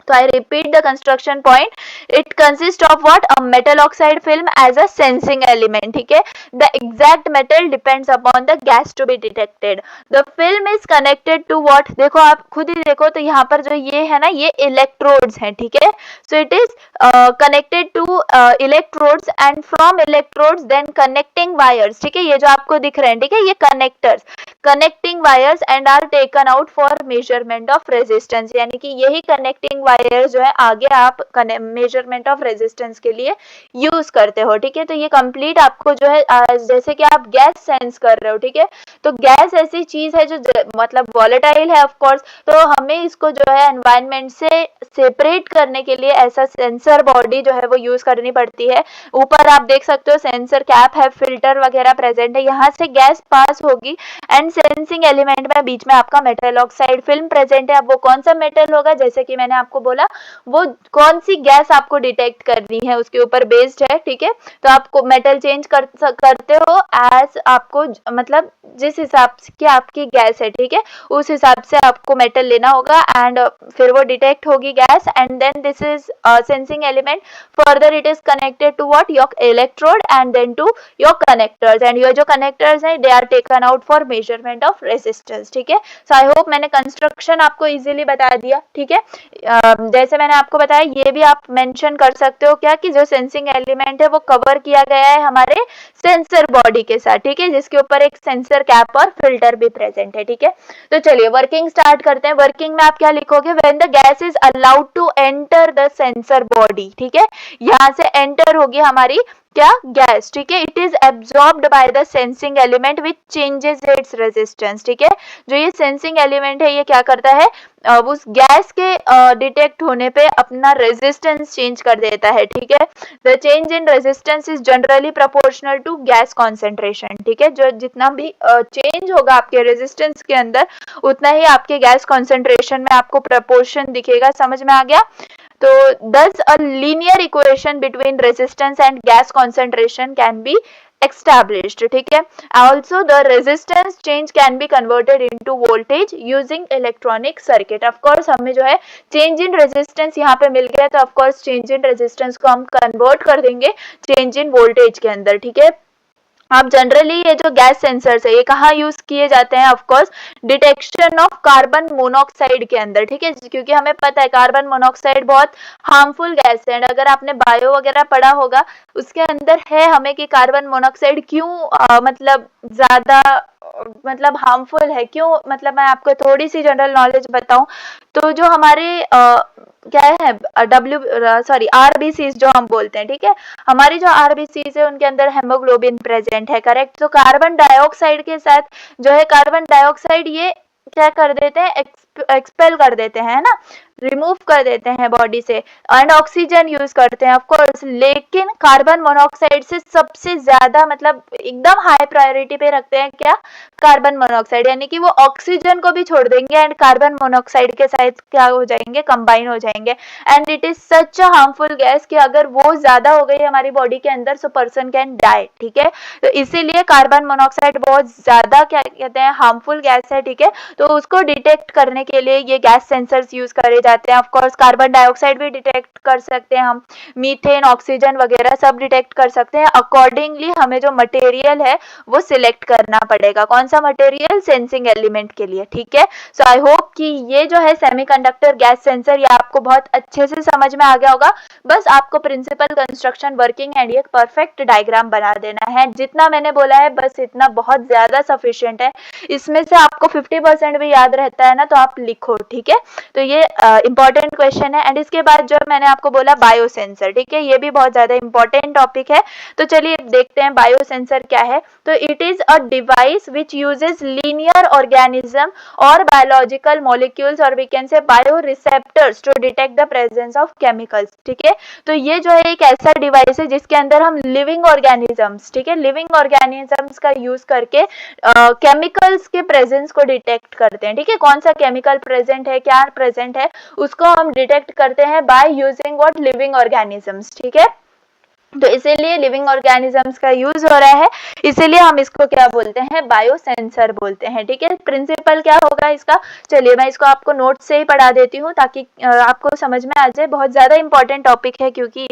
So I repeat the construction point. It consists of what? A metal oxide film as a sensing element, ठीक है। The exact metal depends upon the gas to be detected. The film is connected to what? देखो आप खुद ही देखो, तो यहाँ पर जो ये है ना, ये इलेक्ट्रोड्स हैं, ठीक है। So it is connected to electrodes and from electrodes then connecting wires, ठीक है। ये जो आपको दिख रहे हैं, ठीक है, ये connectors, connecting wires and are taken out for measurement of resistance, यानी कि यही connecting वायर जो है आगे आप मेजरमेंट ऑफ रेजिस्टेंस के लिए यूज करते हो, ठीक है। तो ये कंप्लीट आपको जो है जैसे कि आप गैस सेंस कर रहे हो, ठीक है। तो गैस ऐसी चीज है जो मतलब वॉलेटाइल है ऑफ कोर्स, तो हमें इसको जो है एनवायरनमेंट से सेपरेट करने के लिए ऐसा सेंसर बॉडी जो है वो यूज करनी पड़ती है। ऊपर आप देख सकते हो सेंसर कैप है, फिल्टर वगैरह प्रेजेंट है, यहाँ से गैस पास होगी एंड सेंसिंग एलिमेंट में बीच में आपका मेटल ऑक्साइड फिल्म प्रेजेंट है। अब वो कौन सा मेटल होगा, जैसे कि मैंने आपको बोला वो कौन सी गैस आपको डिटेक्ट करनी है उसके ऊपर बेस्ड है, ठीक है। तो आपको मेटल चेंज करते हो एज आपको मतलब जिस हिसाब से कि आपकी गैस है, ठीक है, उस हिसाब से आपको मेटल लेना होगा एंड फिर वो डिटेक्ट होगी gas and then this is sensing element. Further it is connected to what your electrode and then to your connectors and your जो कनेक्टर्स हैं they are taken out for measurement of resistance, ठीक है। सो आई होप मैंने कंस्ट्रक्शन आपको इजीली बता दिया, ठीक है। जैसे मैंने आपको बताया ये भी आप मेंशन कर सकते हो क्या कि जो सेंसिंग एलिमेंट है वो कवर किया गया है हमारे सेंसर बॉडी के साथ, ठीक है, जिसके ऊपर एक सेंसर कैप और फिल्टर भी प्रेजेंट है, ठीक है। तो चलिए वर्किंग स्टार्ट करते हैं। वर्किंग में आप क्या लिखोगे, when the gas is allowed to enter the sensor body, ठीक है, यहां से एंटर होगी हमारी क्या गैस, ठीक है। It is absorbed by the sensing element which changes its resistance, ठीक है। जो ये सेंसिंग एलिमेंट है ये क्या करता है, उस गैस के डिटेक्ट होने पे अपना रेजिस्टेंस चेंज कर देता है, ठीक है। The change in resistance is generally proportional to gas concentration, ठीक है। जो जितना भी चेंज होगा आपके रेजिस्टेंस के अंदर उतना ही आपके गैस कॉन्सेंट्रेशन में आपको प्रोपोर्शन दिखेगा। समझ में आ गया। तो thus a linear equation between resistance and gas concentration can be established, ठीक है। Also the resistance change can be converted into voltage using electronic circuit। of course हमें जो है change in resistance यहाँ पे मिल गया तो of course change in resistance को हम convert कर देंगे change in voltage के अंदर, ठीक है। आप जनरली ये जो गैस सेंसर्स है ये कहाँ यूज किए जाते हैं, of course detection of carbon monoxide के अंदर, ठीक है, क्योंकि हमें पता है कार्बन मोनोऑक्साइड बहुत हार्मफुल गैस है। अगर आपने बायो वगैरह पढ़ा होगा उसके अंदर है हमें कि कार्बन मोनोऑक्साइड क्यों मतलब ज्यादा मतलब हार्मफुल है, क्यों, मतलब मैं आपको थोड़ी सी जनरल नॉलेज बताऊं तो जो हमारे क्या है आरबीसीज जो हम बोलते हैं, ठीक है, हमारी जो आरबीसीज है उनके अंदर हेमोग्लोबिन प्रेजेंट है, करेक्ट। तो कार्बन डाइऑक्साइड के साथ जो है कार्बन डाइऑक्साइड ये क्या कर देते हैं, एक्सपेल कर देते हैं, है ना, रिमूव कर देते हैं बॉडी से एंड ऑक्सीजन यूज करते हैं ऑफ कोर्स। लेकिन कार्बन मोनोऑक्साइड से सबसे ज्यादा मतलब एकदम हाई प्रायोरिटी पे रखते हैं क्या, कार्बन मोनोऑक्साइड, यानी कि वो ऑक्सीजन को भी छोड़ देंगे एंड कार्बन मोनोऑक्साइड के साथ क्या हो जाएंगे, कंबाइन हो जाएंगे and it is such a harmful gas कि अगर वो ज्यादा हो गई हमारी बॉडी के अंदर सो पर्सन कैन डाई, ठीक है। तो इसीलिए कार्बन मोनोऑक्साइड बहुत ज्यादा क्या कहते हैं हार्मफुल गैस है, ठीक है। तो उसको डिटेक्ट करने के लिए ये गैस सेंसर्स यूज करे जाते हैं। ऑफ कोर्स कार्बन डाइऑक्साइड भी डिटेक्ट कर सकते हैं हम, मीथेन, ऑक्सीजन वगैरह सब डिटेक्ट कर सकते हैं। अकॉर्डिंगली हमें जो मटेरियल है वो सिलेक्ट करना पड़ेगा, कौन सा मटेरियल, सेंसिंग एलिमेंट के लिए, ठीक है। सो आई होप कि ये जो है सेमीकंडक्टर गैस सेंसर ये आपको बहुत अच्छे से समझ में आ गया होगा। बस आपको प्रिंसिपल, कंस्ट्रक्शन, वर्किंग एंड एक परफेक्ट डायग्राम बना देना है। जितना मैंने बोला है बस इतना बहुत ज्यादा सफिशिएंट है। इसमें से आपको 50% भी याद रहता है ना तो आप लिखो, ठीक है। तो ये इंपॉर्टेंट क्वेश्चन है एंड इसके बाद जो मैंने आपको बोला बायोसेंसर, ठीक है, ये भी बहुत ज्यादा इंपॉर्टेंट टॉपिक है। तो चलिए देखते हैं बायोसेंसर क्या है। तो it is a device which uses linear organism और biological molecules or we can say bio receptors to detect the presence of chemicals, ठीक है। तो ये जो है एक ऐसा डिवाइस है जिसके अंदर हम लिविंग ऑर्गेनिजम्स, ठीक है, लिविंग ऑर्गेनिजम्स का यूज करके केमिकल्स के प्रेजेंस को डिटेक्ट करते हैं, ठीक है। कौन सा केमिकल प्रेजेंट है, क्या प्रेजेंट है, उसको हम डिटेक्ट करते हैं by using what, living organisms, ठीक है। तो इसीलिए लिविंग ऑर्गेनिजम्स का यूज हो रहा है, इसीलिए हम इसको क्या बोलते हैं, बायोसेंसर बोलते हैं, ठीक है। प्रिंसिपल क्या होगा इसका, चलिए मैं इसको आपको नोट से ही पढ़ा देती हूँ ताकि आपको समझ में आ जाए। बहुत ज्यादा इंपॉर्टेंट टॉपिक है क्योंकि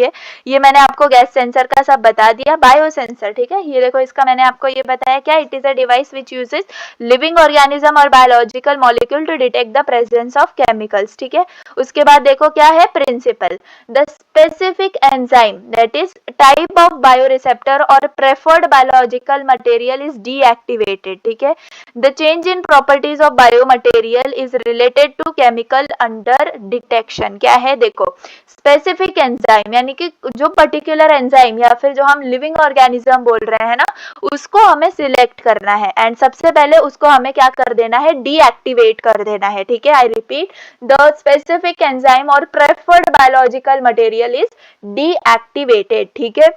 ये मैंने आपको गैस सेंसर का सब बता दिया। बायोसेंसर, ठीक है, ये देखो इसका मैंने आपको ये बताया क्या, it is a device which uses living organism और biological molecule to detect the presence of chemicals, ठीक है। उसके बाद देखो क्या है principle, the specific enzyme that is type of bioreceptor or preferred biological material is deactivated, ठीक है। The change in properties of biomaterial is related to chemical under detection। क्या है देखो, स्पेसिफिक एंजाइम यानी कि जो पर्टिकुलर एंजाइम या फिर जो हम लिविंग ऑर्गेनिज्म बोल रहे हैं ना उसको हमें सिलेक्ट करना है एंड सबसे पहले उसको हमें क्या कर देना है, डीएक्टिवेट कर देना है, ठीक है। I repeat, the specific enzyme और preferred biological material is deactivated, ठीक है।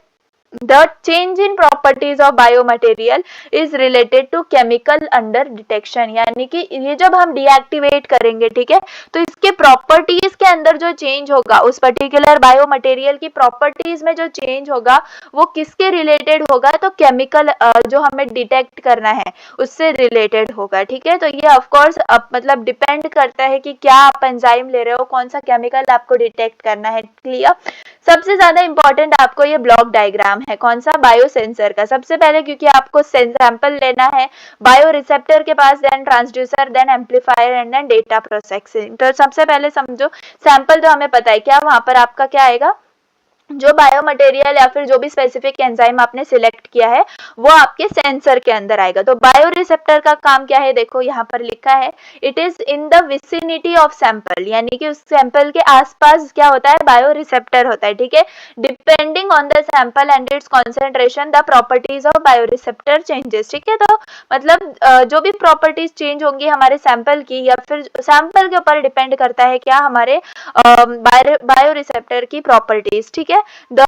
The change in properties of biomaterial is related to chemical under detection, यानी कि ये जब हम डीएक्टिवेट करेंगे, ठीक है, तो इसके प्रॉपर्टीज के अंदर जो चेंज होगा, उस पर्टिकुलर बायोमटेरियल की प्रॉपर्टीज में जो चेंज होगा वो किसके रिलेटेड होगा, तो केमिकल जो हमें डिटेक्ट करना है उससे रिलेटेड होगा, ठीक है। तो ये ऑफ कोर्स मतलब डिपेंड करता है कि क्या आप एंजाइम ले रहे हो, कौन सा केमिकल आपको डिटेक्ट करना है, क्लियर। सबसे ज्यादा इंपॉर्टेंट आपको ये ब्लॉक डायग्राम है, कौन सा, बायो सेंसर का। सबसे पहले क्योंकि आपको सैंपल लेना है बायो रिसेप्टर के पास, then transducer, then amplifier and then data processing. तो सबसे पहले समझो सैंपल तो हमें पता है क्या, वहां पर आपका क्या आएगा, जो बायोमटेरियल या फिर जो भी स्पेसिफिक एंजाइम आपने सिलेक्ट किया है वो आपके सेंसर के अंदर आएगा। तो बायो रिसेप्टर का काम क्या है, देखो यहाँ पर लिखा है, it is in the vicinity of sample, यानी कि उस सैंपल के आसपास क्या होता है, बायो रिसेप्टर होता है, ठीक है। Depending on the sample and its concentration the properties of bio receptor changes, ठीक है। तो मतलब जो भी प्रॉपर्टीज चेंज होंगी हमारे सैंपल की, या फिर सैंपल के ऊपर डिपेंड करता है क्या, हमारे बायो रिसेप्टर की प्रॉपर्टीज, ठीक है। The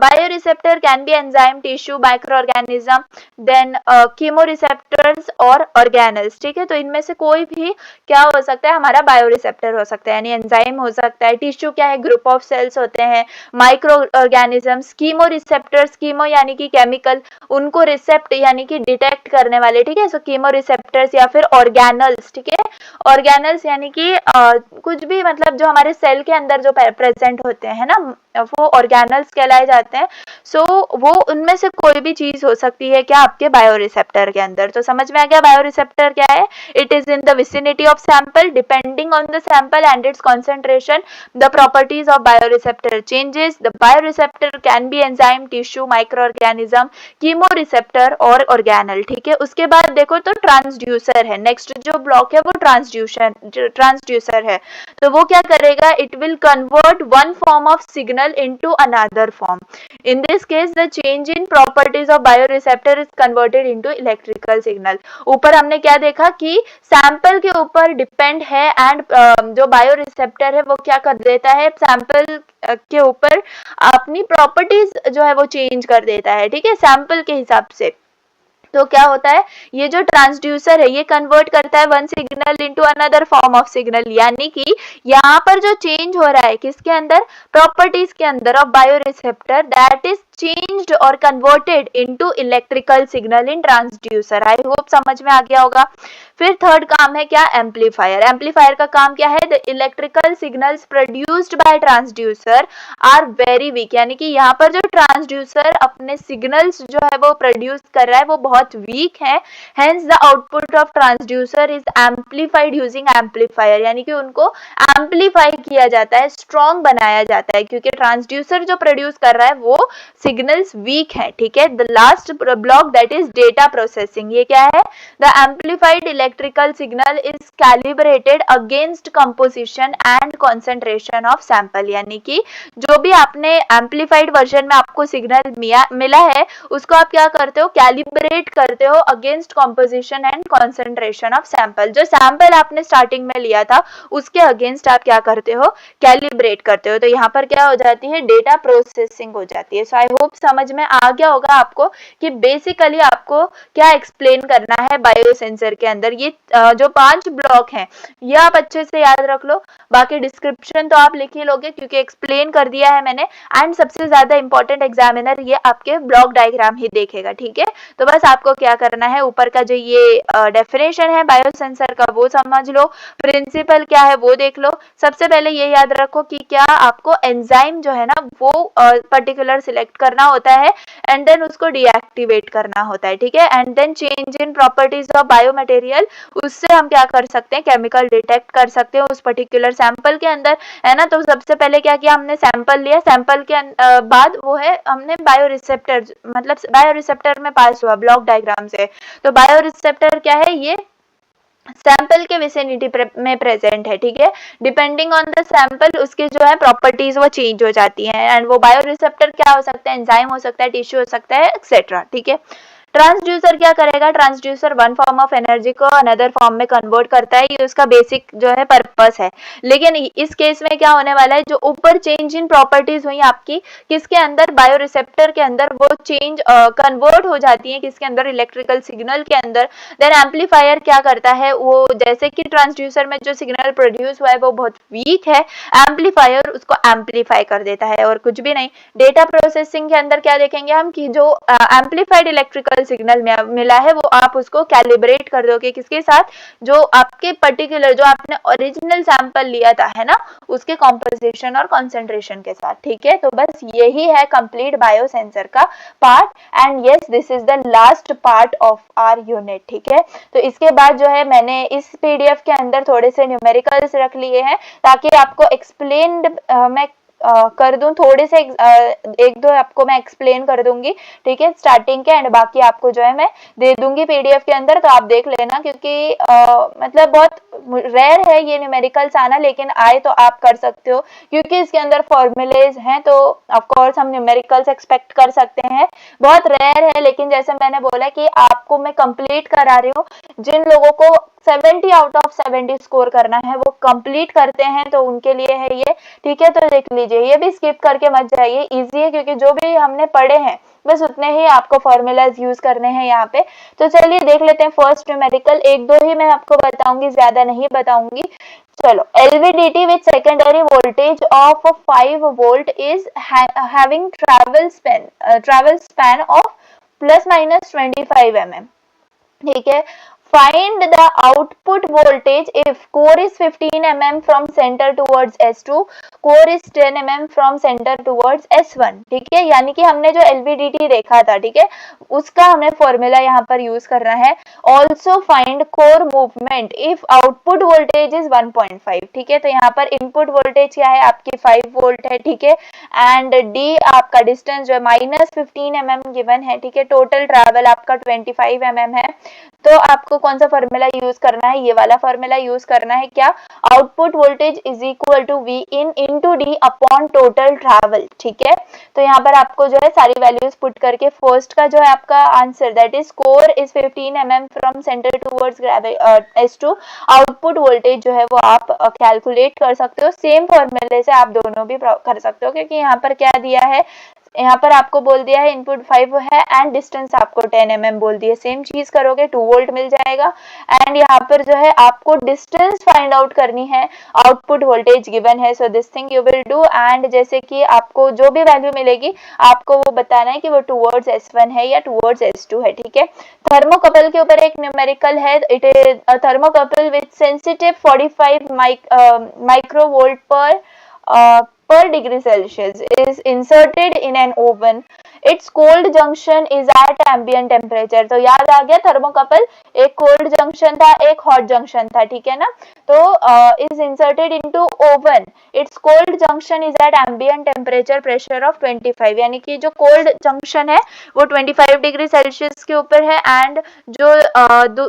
bioreceptor can be enzyme, tissue, microorganism, then chemoreceptors और organelles, ठीक है। तो इनमें से कोई भी क्या हो सकता है, हमारा बायोरिसेप्टर हो सकता है, यानी एंजाइम हो सकता है। टिश्यू क्या है, ग्रुप ऑफ सेल्स होते हैं। माइक्रो ऑर्गेनिजम्स, कीमोरिसेप्टर्स, कीमो यानी कि केमिकल, उनको रिसेप्ट यानी कि डिटेक्ट करने वाले, ठीक है। सो कीमोरिसेप्टर्स या फिर ऑर्गेनल्स, ठीक है। ऑर्गेनल्स यानी कि कुछ भी मतलब जो हमारे सेल के अंदर जो प्रेजेंट होते हैं ना, वो ऑर्गेनल्स कहलाए जाते हैं। सो वो उनमें से कोई भी चीज हो सकती है क्या, आपके बायोरिसेप्टर के अंदर। तो समझ में आ गया बायोरिसेप्टर क्या है, it is in the vicinity of sample, depending on the sample and its concentration the properties of bioreceptor changes. The bioreceptor can be enzyme, tissue, microorganism, chemoreceptor और ऑर्गेनल, ठीक है। उसके बाद देखो तो ट्रांसड्यूसर है, नेक्स्ट जो ब्लॉक है वो ट्रांसड्यूसर है। तो वो क्या करेगा, it will convert one form of signal into another form. In this case, the change in properties of bioreceptor is converted into electrical signal. ऊपर हमने क्या देखा कि सैंपल के ऊपर डिपेंड है एंड जो बायोरिसेप्टर है वो क्या कर देता है, सैंपल के ऊपर अपनी प्रॉपर्टीज जो है वो चेंज कर देता है, ठीक है, सैंपल के हिसाब से। तो क्या होता है, ये जो ट्रांसड्यूसर है ये कन्वर्ट करता है one signal into another form of signal, यानी कि यहाँ पर जो चेंज हो रहा है किसके अंदर, प्रॉपर्टीज के अंदर ऑफ बायोरिसेप्टर, दैट इज चेंज्ड और converted into electrical signal in transducer. I hope समझ में आ गया होगा। फिर थर्ड काम है क्या, एम्पलीफायर। एम्पलीफायर का काम क्या है, the electrical signals produced by transducer are very weak, यानी कि यहाँ पर जो ट्रांसड्यूसर अपने सिग्नल्स जो है वो प्रोड्यूस कर रहा है वो बहुत वीक है। Hence the output of transducer is amplified using amplifier, यानी कि उनको एम्पलीफाई किया जाता है, स्ट्रॉन्ग बनाया जाता है, क्योंकि ट्रांसड्यूसर जो प्रोड्यूस कर रहा है वो सिग्नल्स वीक है, ठीक है। The last block that is data processing, ये क्या है, the amplified electrical signal is calibrated against composition and concentration of sample, यानी कि जो भी आपने एम्पलीफाइड वर्जन में आपको सिग्नल मिला है उसको आप क्या करते हो, कैलिब्रेट करते हो against composition and concentration of sample. जो सैंपल आपने स्टार्टिंग में लिया था उसके अगेंस्ट आप क्या करते हो, कैलिब्रेट करते हो। तो यहाँ पर क्या हो जाती है, डेटा प्रोसेसिंग हो जाती है। सो आई होप समझ में आ गया होगा आपको कि बेसिकली आपको क्या एक्सप्लेन करना है बायो सेंसर के अंदर। ये जो 5 ब्लॉक हैं ये आप अच्छे से याद रख लो, बाकी डिस्क्रिप्शन तो आप लिख ही लोगे क्योंकि एक्सप्लेन कर दिया है मैंने। एंड सबसे ज्यादा इंपॉर्टेंट एग्जामिनर ये आपके ब्लॉक डायग्राम ही देखेगा, ठीक है। तो बस आपको क्या करना है, ऊपर का जो ये डेफिनेशन है बायो सेंसर का वो समझ लो, प्रिंसिपल क्या है वो देख लो। सबसे पहले ये याद रखो कि क्या आपको एंजाइम जो है ना वो पर्टिकुलर सिलेक्ट करना होता है एंड देन उसको डीएक्टिवेट करना होता है, ठीक है। And then change in properties of biomaterial, उससे हम क्या कर सकते हैं, केमिकल डिटेक्ट कर सकते हैं उस पर्टिकुलर सैंपल के अंदर, है ना। तो सबसे पहले क्या किया, हमने सैंपल लिया, सैंपल के बाद वो है हमने बायोरिसेप्टर, मतलब बायोरिसेप्टर में पास हुआ ब्लॉक डायग्राम से। तो बायोरिसेप्टर क्या है, ये सैंपल के विसिनिटी में प्रेजेंट है, ठीक है। डिपेंडिंग ऑन द सैंपल उसके जो है प्रॉपर्टीज वो चेंज हो जाती हैं। एंड वो बायोरिसेप्टर क्या हो सकता है, एंजाइम हो सकता है, टिश्यू हो सकता है, एक्सेट्रा, ठीक है। ट्रांसड्यूसर क्या करेगा, transducer one form of energy को अनदर फॉर्म में कन्वर्ट करता है, ये उसका बेसिक जो है पर्पस है। लेकिन इस केस में क्या होने वाला है, जो ऊपर चेंज इन प्रॉपर्टीज हुई आपकी किसके अंदर, बायोरिसेप्टर के अंदर, वो चेंज कन्वर्ट हो जाती है किसके अंदर, इलेक्ट्रिकल सिग्नल के अंदर। देन एम्पलीफायर क्या करता है, वो जैसे कि ट्रांसड्यूसर में जो सिग्नल प्रोड्यूस हुआ है वो बहुत वीक है, एम्पलीफायर उसको एम्पलीफाई कर देता है और कुछ भी नहीं। डेटा प्रोसेसिंग के अंदर क्या देखेंगे हम कि जो एम्पलीफाइड इलेक्ट्रिकल सिग्नल मिला है वो आप उसको कैलिब्रेट कर दोगे किसके साथ, जो आपके पर्टिकुलर जो आपने ओरिजिनल सैंपल लिया था है ना, उसके कॉम्पोजिशन और कॉन्सेंट्रेशन के साथ। ठीक है, तो बस यही है कंप्लीट बायोसेंसर का part and yes this is the last part of our unit. ठीक है, तो इसके बाद जो है मैंने इस पीडीएफ के अंदर थोड़े से न्यूमेरिकल्स रख लिए हैं ताकि आपको एक्सप्लेन्ड मैं कर दूं, थोड़े से एक दो आपको मैं एक्सप्लेन कर दूंगी। ठीक है, स्टार्टिंग के एंड बाकी आपको जो है मैं दे दूंगी पीडीएफ के अंदर, तो आप देख लेना क्योंकि मतलब बहुत रेयर है ये न्यूमेरिकल्स आना, लेकिन आए तो आप कर सकते हो क्योंकि इसके अंदर फॉर्मूलेज हैं, तो ऑफ कोर्स हम न्यूमेरिकल्स एक्सपेक्ट कर सकते हैं। बहुत रेयर है, लेकिन जैसे मैंने बोला कि आपको मैं कंप्लीट करा रही हूँ, जिन लोगों को 70 आउट ऑफ 70 स्कोर करना है वो कंप्लीट करते हैं तो उनके लिए है ये। ठीक है, तो देख लीजिए, ये भी स्किप करके मत जाइए, इजी है क्योंकि जो भी हमने पढ़े हैं बस उतने ही आपको फॉर्मूलाज यूज करने हैं यहाँ पे। तो चलिए देख लेते हैं फर्स्ट न्यूमेरिकल, एक दो ही मैं आपको बताऊंगी, ज्यादा नहीं बताऊंगी। चलो, LVDT with secondary voltage of 5 volt is having travel span of plus minus 25 mm। ठीक है, find the output voltage if core is 15 mm from center towards S2, core is 10 mm from center towards S1। ठीक है, यानी कि हमने जो LVDT देखा था, ठीक है, उसका हमें फॉर्मूला यहाँ पर यूज करना है। also find core movement if output voltage is 1.5। ठीक है, तो यहाँ पर इनपुट वोल्टेज क्या है आपकी 5 वोल्ट है। ठीक है, एंड D आपका डिस्टेंस जो है -15 mm गिवन है। ठीक है, टोटल ट्रैवल आपका 25 mm है। तो आपको कौन सा फॉर्मूला यूज करना है, ये वाला फॉर्मूला यूज करना है, क्या, output voltage is equal to V in into D upon total travel. ठीक है, तो यहाँ पर आपको जो है सारी वैल्यूज पुट करके फर्स्ट का जो है आपका answer that is core is 15 mm from centre towards S2, output voltage जो है वो आप कैलकुलेट कर सकते हो। सेम फॉर्मूले से आप दोनों भी कर सकते हो क्योंकि यहाँ पर क्या दिया है, यहाँ पर आपको बोल दिया है इनपुट 5 है एंड डिस्टेंस आपको 10 mm बोल दिया, सेम चीज करोगे 2 वोल्ट मिल जाएगा। एंड यहाँ पर जो है आपको डिस्टेंस फाइंड आउट करनी है, आउटपुट वोल्टेज गिवन है, so this thing you will do. And जैसे कि आपको जो भी वैल्यू मिलेगी आपको वो बताना है कि वो टूवर्ड्स S1 है या टूवर्ड्स S2 है। ठीक है, थर्मोकपल के ऊपर एक न्यूमेरिकल है, it is thermocouple with sensitive 45 microvolt per degree Celsius is inserted in an oven. Its cold junction is at ambient temperature। तो याद आ गया, थर्मोकपल एक कोल्ड जंक्शन था, एक हॉट जंक्शन था। ठीक है ना, तो is inserted into oven, its cold junction is at ambient temperature pressure of 25। यानी कि जो कोल्ड जंक्शन है वो 25 डिग्री सेल्सियस के ऊपर है एंड जो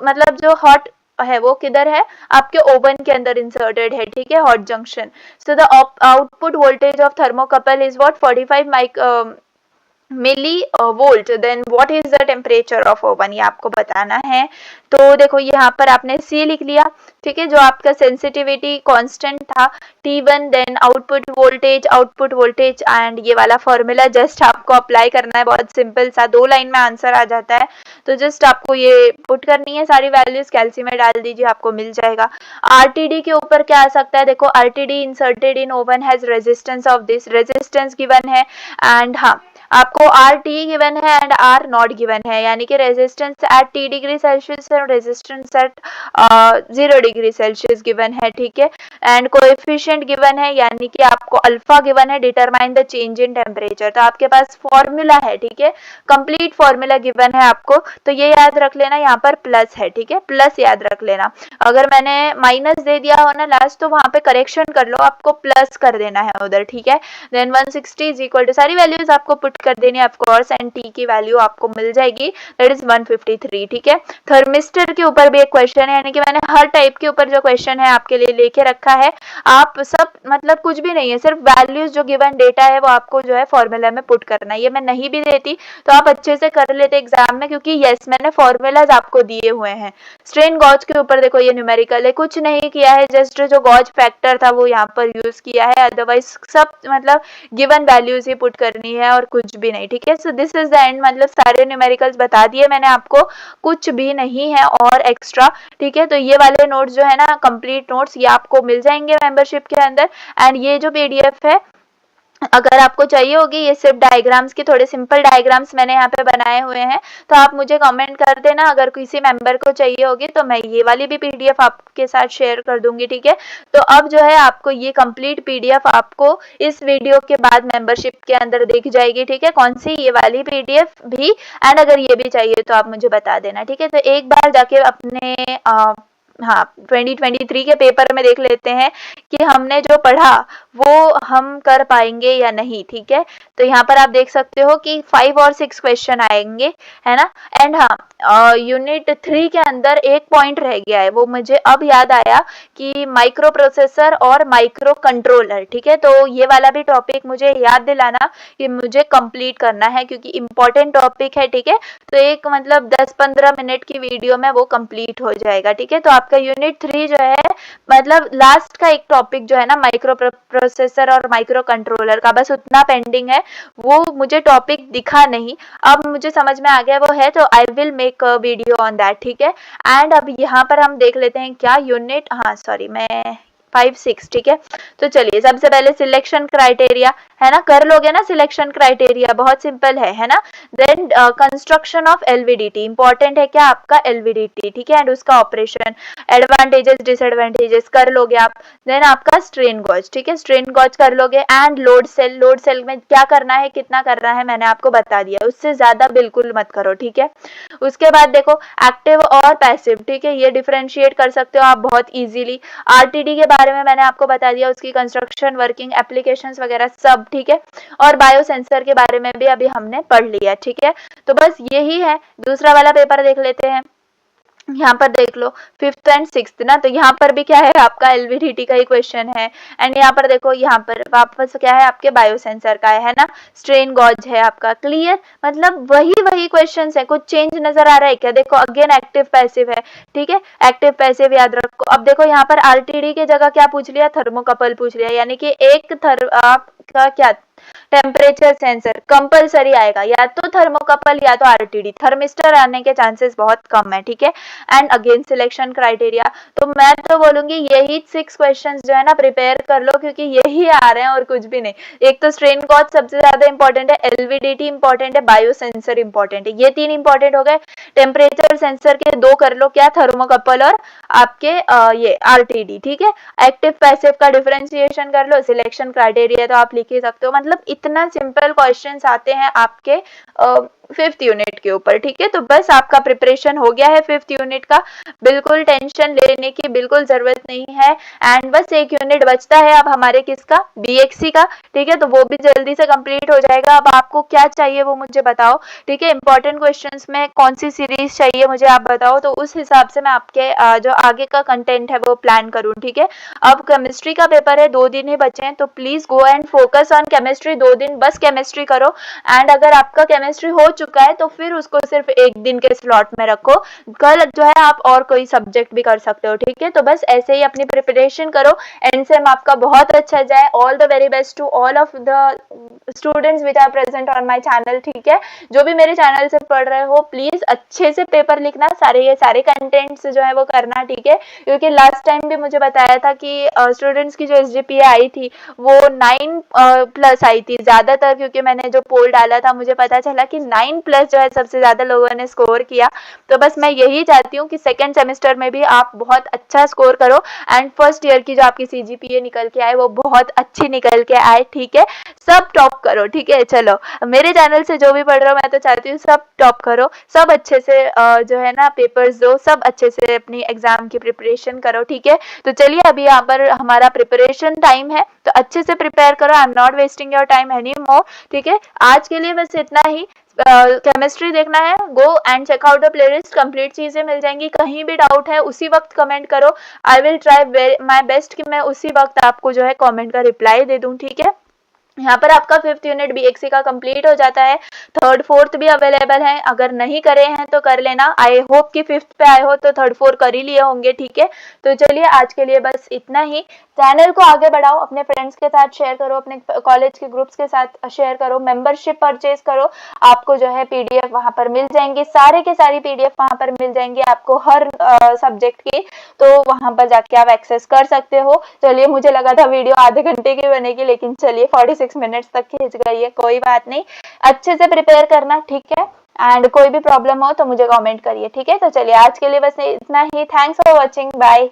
मतलब जो हॉट है वो किधर है, आपके ओवन के अंदर इंसर्टेड है। ठीक है, hot junction. So the output voltage of thermocouple is what 45 millivolt. Then what is the temperature of oven, ये आपको बताना है। तो देखो यहाँ पर आपने C लिख लिया। ठीक है, जो आपका सेंसिटिविटी कांस्टेंट था T1, then output voltage and ये वाला फॉर्मूला जस्ट आपको अप्लाई करना है, बहुत सिंपल सा, 2 लाइन में आंसर आ जाता है। तो जस्ट आपको ये पुट करनी है, सारी वैल्यूज कैलसी में डाल दीजिए, आपको मिल जाएगा। RTD के ऊपर क्या आ सकता है, देखो RTD inserted in oven has resistance of this, resistance given है एंड हाँ आपको RT गिवन है एंड R नॉट गिवन है, यानी कि resistance at T degree Celsius और resistance at 0 degree Celsius given है। ठीक है, एंड कोएफिशिएंट गिवन है, यानी कि आपको अल्फा गिवन है, determine the change in temperature. तो आपके पास फॉर्मूला है, ठीक है, कंप्लीट फॉर्मूला गिवन है आपको, तो ये याद रख लेना, यहाँ पर प्लस है। ठीक है, प्लस याद रख लेना, अगर मैंने माइनस दे दिया हो ना लास्ट तो वहां पे करेक्शन कर लो, आपको प्लस कर देना है उधर। ठीक है, देन 160 इज इक्वल टू, सारी वैल्यूज आपको पुट पुट कर देनी है ऑफकोर्स, एंड टी की वैल्यू आपको मिल जाएगी, दैट इज 153। ठीक है, थर्मिस्टर के ऊपर भी एक क्वेश्चन है, यानी कि मैंने हर टाइप के ऊपर जो क्वेश्चन है आपके लिए लेके रखा है। आप सब मतलब कुछ भी नहीं है, सिर्फ वैल्यूज जो गिवन डेटा है वो आपको जो है फॉर्मूला में पुट करना है। ये मैं नहीं भी देती तो आप अच्छे से कर लेते एग्जाम में, क्योंकि यस मैंने फॉर्मूलाज आपको दिए हुए हैं। स्ट्रेन गॉज के ऊपर देखो ये न्यूमेरिकल है, कुछ नहीं किया है, जस्ट जो गॉज फैक्टर था वो यहाँ पर यूज किया है, अदरवाइज सब मतलब गिवन वैल्यूज ही पुट करनी है और कुछ भी नहीं। ठीक है, सो दिस इज द एंड, मतलब सारे न्यूमेरिकल्स बता दिए मैंने आपको, कुछ भी नहीं है और एक्स्ट्रा। ठीक है, तो ये वाले नोट्स जो है ना कंप्लीट नोट्स, ये आपको मिल जाएंगे मेंबरशिप के अंदर। एंड ये जो पीडीएफ है अगर आपको चाहिए होगी, ये सिर्फ डायग्राम्स की, थोड़े सिंपल डायग्राम्स मैंने यहाँ पे बनाए हुए हैं, तो आप मुझे कमेंट कर देना अगर किसी मेंबर को चाहिए होगी, तो मैं ये वाली भी पीडीएफ आपके साथ शेयर कर दूंगी। ठीक है, तो अब जो है आपको ये कंप्लीट पीडीएफ आपको इस वीडियो के बाद मेंबरशिप के अंदर दिख जाएगी। ठीक है, कौन सी, ये वाली पीडीएफ भी, एंड अगर ये भी चाहिए तो आप मुझे बता देना। ठीक है, तो एक बार जाके अपने 2023 के पेपर में देख लेते हैं कि हमने जो पढ़ा वो हम कर पाएंगे या नहीं। ठीक है, तो यहाँ पर आप देख सकते हो कि 5 और 6 क्वेश्चन आएंगे, है ना। एंड हाँ, यूनिट 3 के अंदर एक पॉइंट रह गया है, वो मुझे अब याद आया कि माइक्रो प्रोसेसर और माइक्रो कंट्रोलर। ठीक है, तो ये वाला भी टॉपिक मुझे याद दिलाना कि मुझे कंप्लीट करना है, क्योंकि इम्पोर्टेंट टॉपिक है। ठीक है, तो एक मतलब 10-15 मिनट की वीडियो में वो कंप्लीट हो जाएगा। ठीक है, तो आपका यूनिट 3 जो है मतलब लास्ट का एक टॉपिक जो है ना माइक्रो प्रोसेसर और माइक्रो कंट्रोलर का, बस उतना पेंडिंग है, वो मुझे टॉपिक दिखा नहीं, अब मुझे समझ में आ गया वो है, तो I will make a video on that. ठीक है, एंड अब यहाँ पर हम देख लेते हैं क्या यूनिट, हाँ सॉरी मैं 5-6। ठीक है, तो चलिए सबसे पहले सिलेक्शन क्राइटेरिया, है ना, कर लोगे ना सिलेक्शन क्राइटेरिया, बहुत सिंपल है ना। Then construction of LVDT, important है क्या आपका एलवीडीटी। ठीक है, एंड उसका ऑपरेशन, एडवांटेजेस डिसएडवांटेजेस कर लोगे आप। देन आपका स्ट्रेन गॉज, ठीक है, स्ट्रेन गॉज कर लोगे। And load cell, load cell में क्या करना है कितना करना है मैंने आपको बता दिया, उससे ज्यादा बिल्कुल मत करो। ठीक है, उसके बाद देखो एक्टिव और पैसिव, ठीक है, ये डिफरेंशिएट कर सकते हो आप बहुत इजीली। आरटीडी के बारे में मैंने आपको बता दिया, उसकी कंस्ट्रक्शन, वर्किंग, एप्लीकेशंस वगैरह सब। ठीक है, और बायो सेंसर के बारे में भी अभी हमने पढ़ लिया। ठीक है, तो बस यही है। दूसरा वाला पेपर देख लेते हैं, यहाँ पर देख लो 5th एंड 6th ना, तो यहाँ पर भी क्या है आपका एलवीडीटी का ही क्वेश्चन है। एंड यहाँ पर देखो, यहाँ पर वापस क्या है आपके बायोसेंसर का है ना, स्ट्रेन गॉज है आपका। क्लियर, मतलब वही क्वेश्चंस है, कुछ चेंज नजर आ रहा है क्या? देखो अगेन एक्टिव पैसिव है। ठीक है, एक्टिव पैसिव याद रखो। अब देखो यहाँ पर आरटीडी की जगह क्या पूछ लिया, थर्मोकपल पूछ लिया, यानी कि एक आपका क्या टेम्परेचर सेंसर कंपलसरी आएगा, या तो थर्मोकपल या तो आरटीडी, थर्मिस्टर आने के चांसेस बहुत कम है। ठीक है, एंड अगेन सिलेक्शन क्राइटेरिया, तो मैं तो बोलूंगी यही 6 क्वेश्चंस जो है ना प्रिपेयर कर लो, क्योंकि यही आ रहे हैं और कुछ भी नहीं। एक तो स्ट्रेन गॉज सबसे ज्यादा इंपॉर्टेंट है, एलवीडीटी इंपॉर्टेंट है, बायो सेंसर इंपॉर्टेंट है, ये 3 इंपॉर्टेंट हो गए। टेम्परेचर सेंसर के 2 कर लो, क्या, थर्मोकपल और आपके ये आरटीडी। ठीक है, एक्टिव पैसिव का डिफरेंशिएशन कर लो, सिलेक्शन क्राइटेरिया तो आप लिख ही सकते हो। मतलब इतना सिंपल क्वेश्चंस आते हैं आपके 5th यूनिट के ऊपर। ठीक है, तो बस आपका प्रिपरेशन हो गया है 5th यूनिट का, बिल्कुल टेंशन लेने की बिल्कुल जरूरत नहीं है। एंड बस एक यूनिट बचता है अब हमारे किसका, बीएक्सी का। ठीक है, तो वो भी जल्दी से कंप्लीट हो जाएगा। अब आपको क्या चाहिए वो मुझे बताओ। ठीक है, इंपॉर्टेंट क्वेश्चंस में कौन सी सीरीज चाहिए मुझे आप बताओ, तो उस हिसाब से मैं आपके जो आगे का कंटेंट है वो प्लान करूँ। ठीक है, अब केमिस्ट्री का पेपर है, 2 दिन ही बचे हैं, तो please go and focus on chemistry, 2 दिन बस केमिस्ट्री करो। एंड अगर आपका केमिस्ट्री हो चुका है तो फिर उसको सिर्फ 1 दिन के स्लॉट में रखो, कल जो है आप और कोई सब्जेक्ट भी कर सकते हो। ठीक है, तो बस ऐसे ही अपनी प्रिपरेशन करो, एंडसेम आपका बहुत अच्छा जाए। All the very best to all of the students which are present on my channel. ठीक है, जो भी मेरे चैनल से पढ़ रहे हो प्लीज अच्छे से पेपर लिखना, सारे कंटेंट्स जो है वो करना। ठीक है, क्योंकि लास्ट टाइम भी मुझे बताया था कि स्टूडेंट्स की जो एसजीपीए आई थी वो 9+ आई थी ज्यादातर, क्योंकि मैंने जो पोल डाला था मुझे पता चला कि 9+ जो है सबसे ज्यादा लोगों ने स्कोर किया। तो बस मैं यही चाहती हूँ कि सेकंड सेमेस्टर में भी आप बहुत अच्छा स्कोर करो, एंड फर्स्ट ईयर की जो आपकी सीजीपीए निकल के आए वो बहुत अच्छी निकल के आए। ठीक है, सब टॉप करो। ठीक है, चलो मेरे चैनल से जो भी पढ़ रहे हो मैं तो चाहती हूँ सब टॉप करो, सब अच्छे से जो है ना पेपर्स दो, सब अच्छे से अपनी एग्जाम की प्रिपरेशन करो। ठीक है, तो चलिए अभी यहाँ पर हमारा प्रिपरेशन टाइम है, तो अच्छे से प्रिपेयर करो। I am not wasting your time, time any more. ठीक है, आज के लिए बस इतना ही। केमिस्ट्री देखना है, go and check out the playlist, complete चीजें मिल जाएंगी। कहीं भी डाउट है उसी वक्त कमेंट करो, I will try my best कि मैं उसी वक्त आपको जो है कमेंट का रिप्लाई दे दूं। ठीक है, यहाँ पर आपका 5th यूनिट BXC का कंप्लीट हो जाता है। 3rd 4th भी अवेलेबल है, अगर नहीं करे हैं तो कर लेना। आई होप कि 5th पे आए हो तो 3rd 4 कर ही लिए होंगे। ठीक है, तो चलिए आज के लिए बस इतना ही। चैनल को आगे बढ़ाओ, अपने फ्रेंड्स के साथ शेयर करो, अपने कॉलेज के ग्रुप्स के साथ शेयर करो, मेंबरशिप परचेज करो। आपको जो है PDF वहां पर मिल जाएंगे, सारे के सारी PDF वहां पर मिल जाएंगे आपको हर सब्जेक्ट की, तो वहां पर जाके आप एक्सेस कर सकते हो। चलिए, मुझे लगा था वीडियो आधे घंटे की बनेगी, लेकिन चलिए 46 मिनट्स तक खींच गई है, कोई बात नहीं। अच्छे से प्रिपेयर करना, ठीक है, एंड कोई भी प्रॉब्लम हो तो मुझे कमेंट करिए। ठीक है, तो चलिए आज के लिए बस इतना ही। Thanks for watching, bye.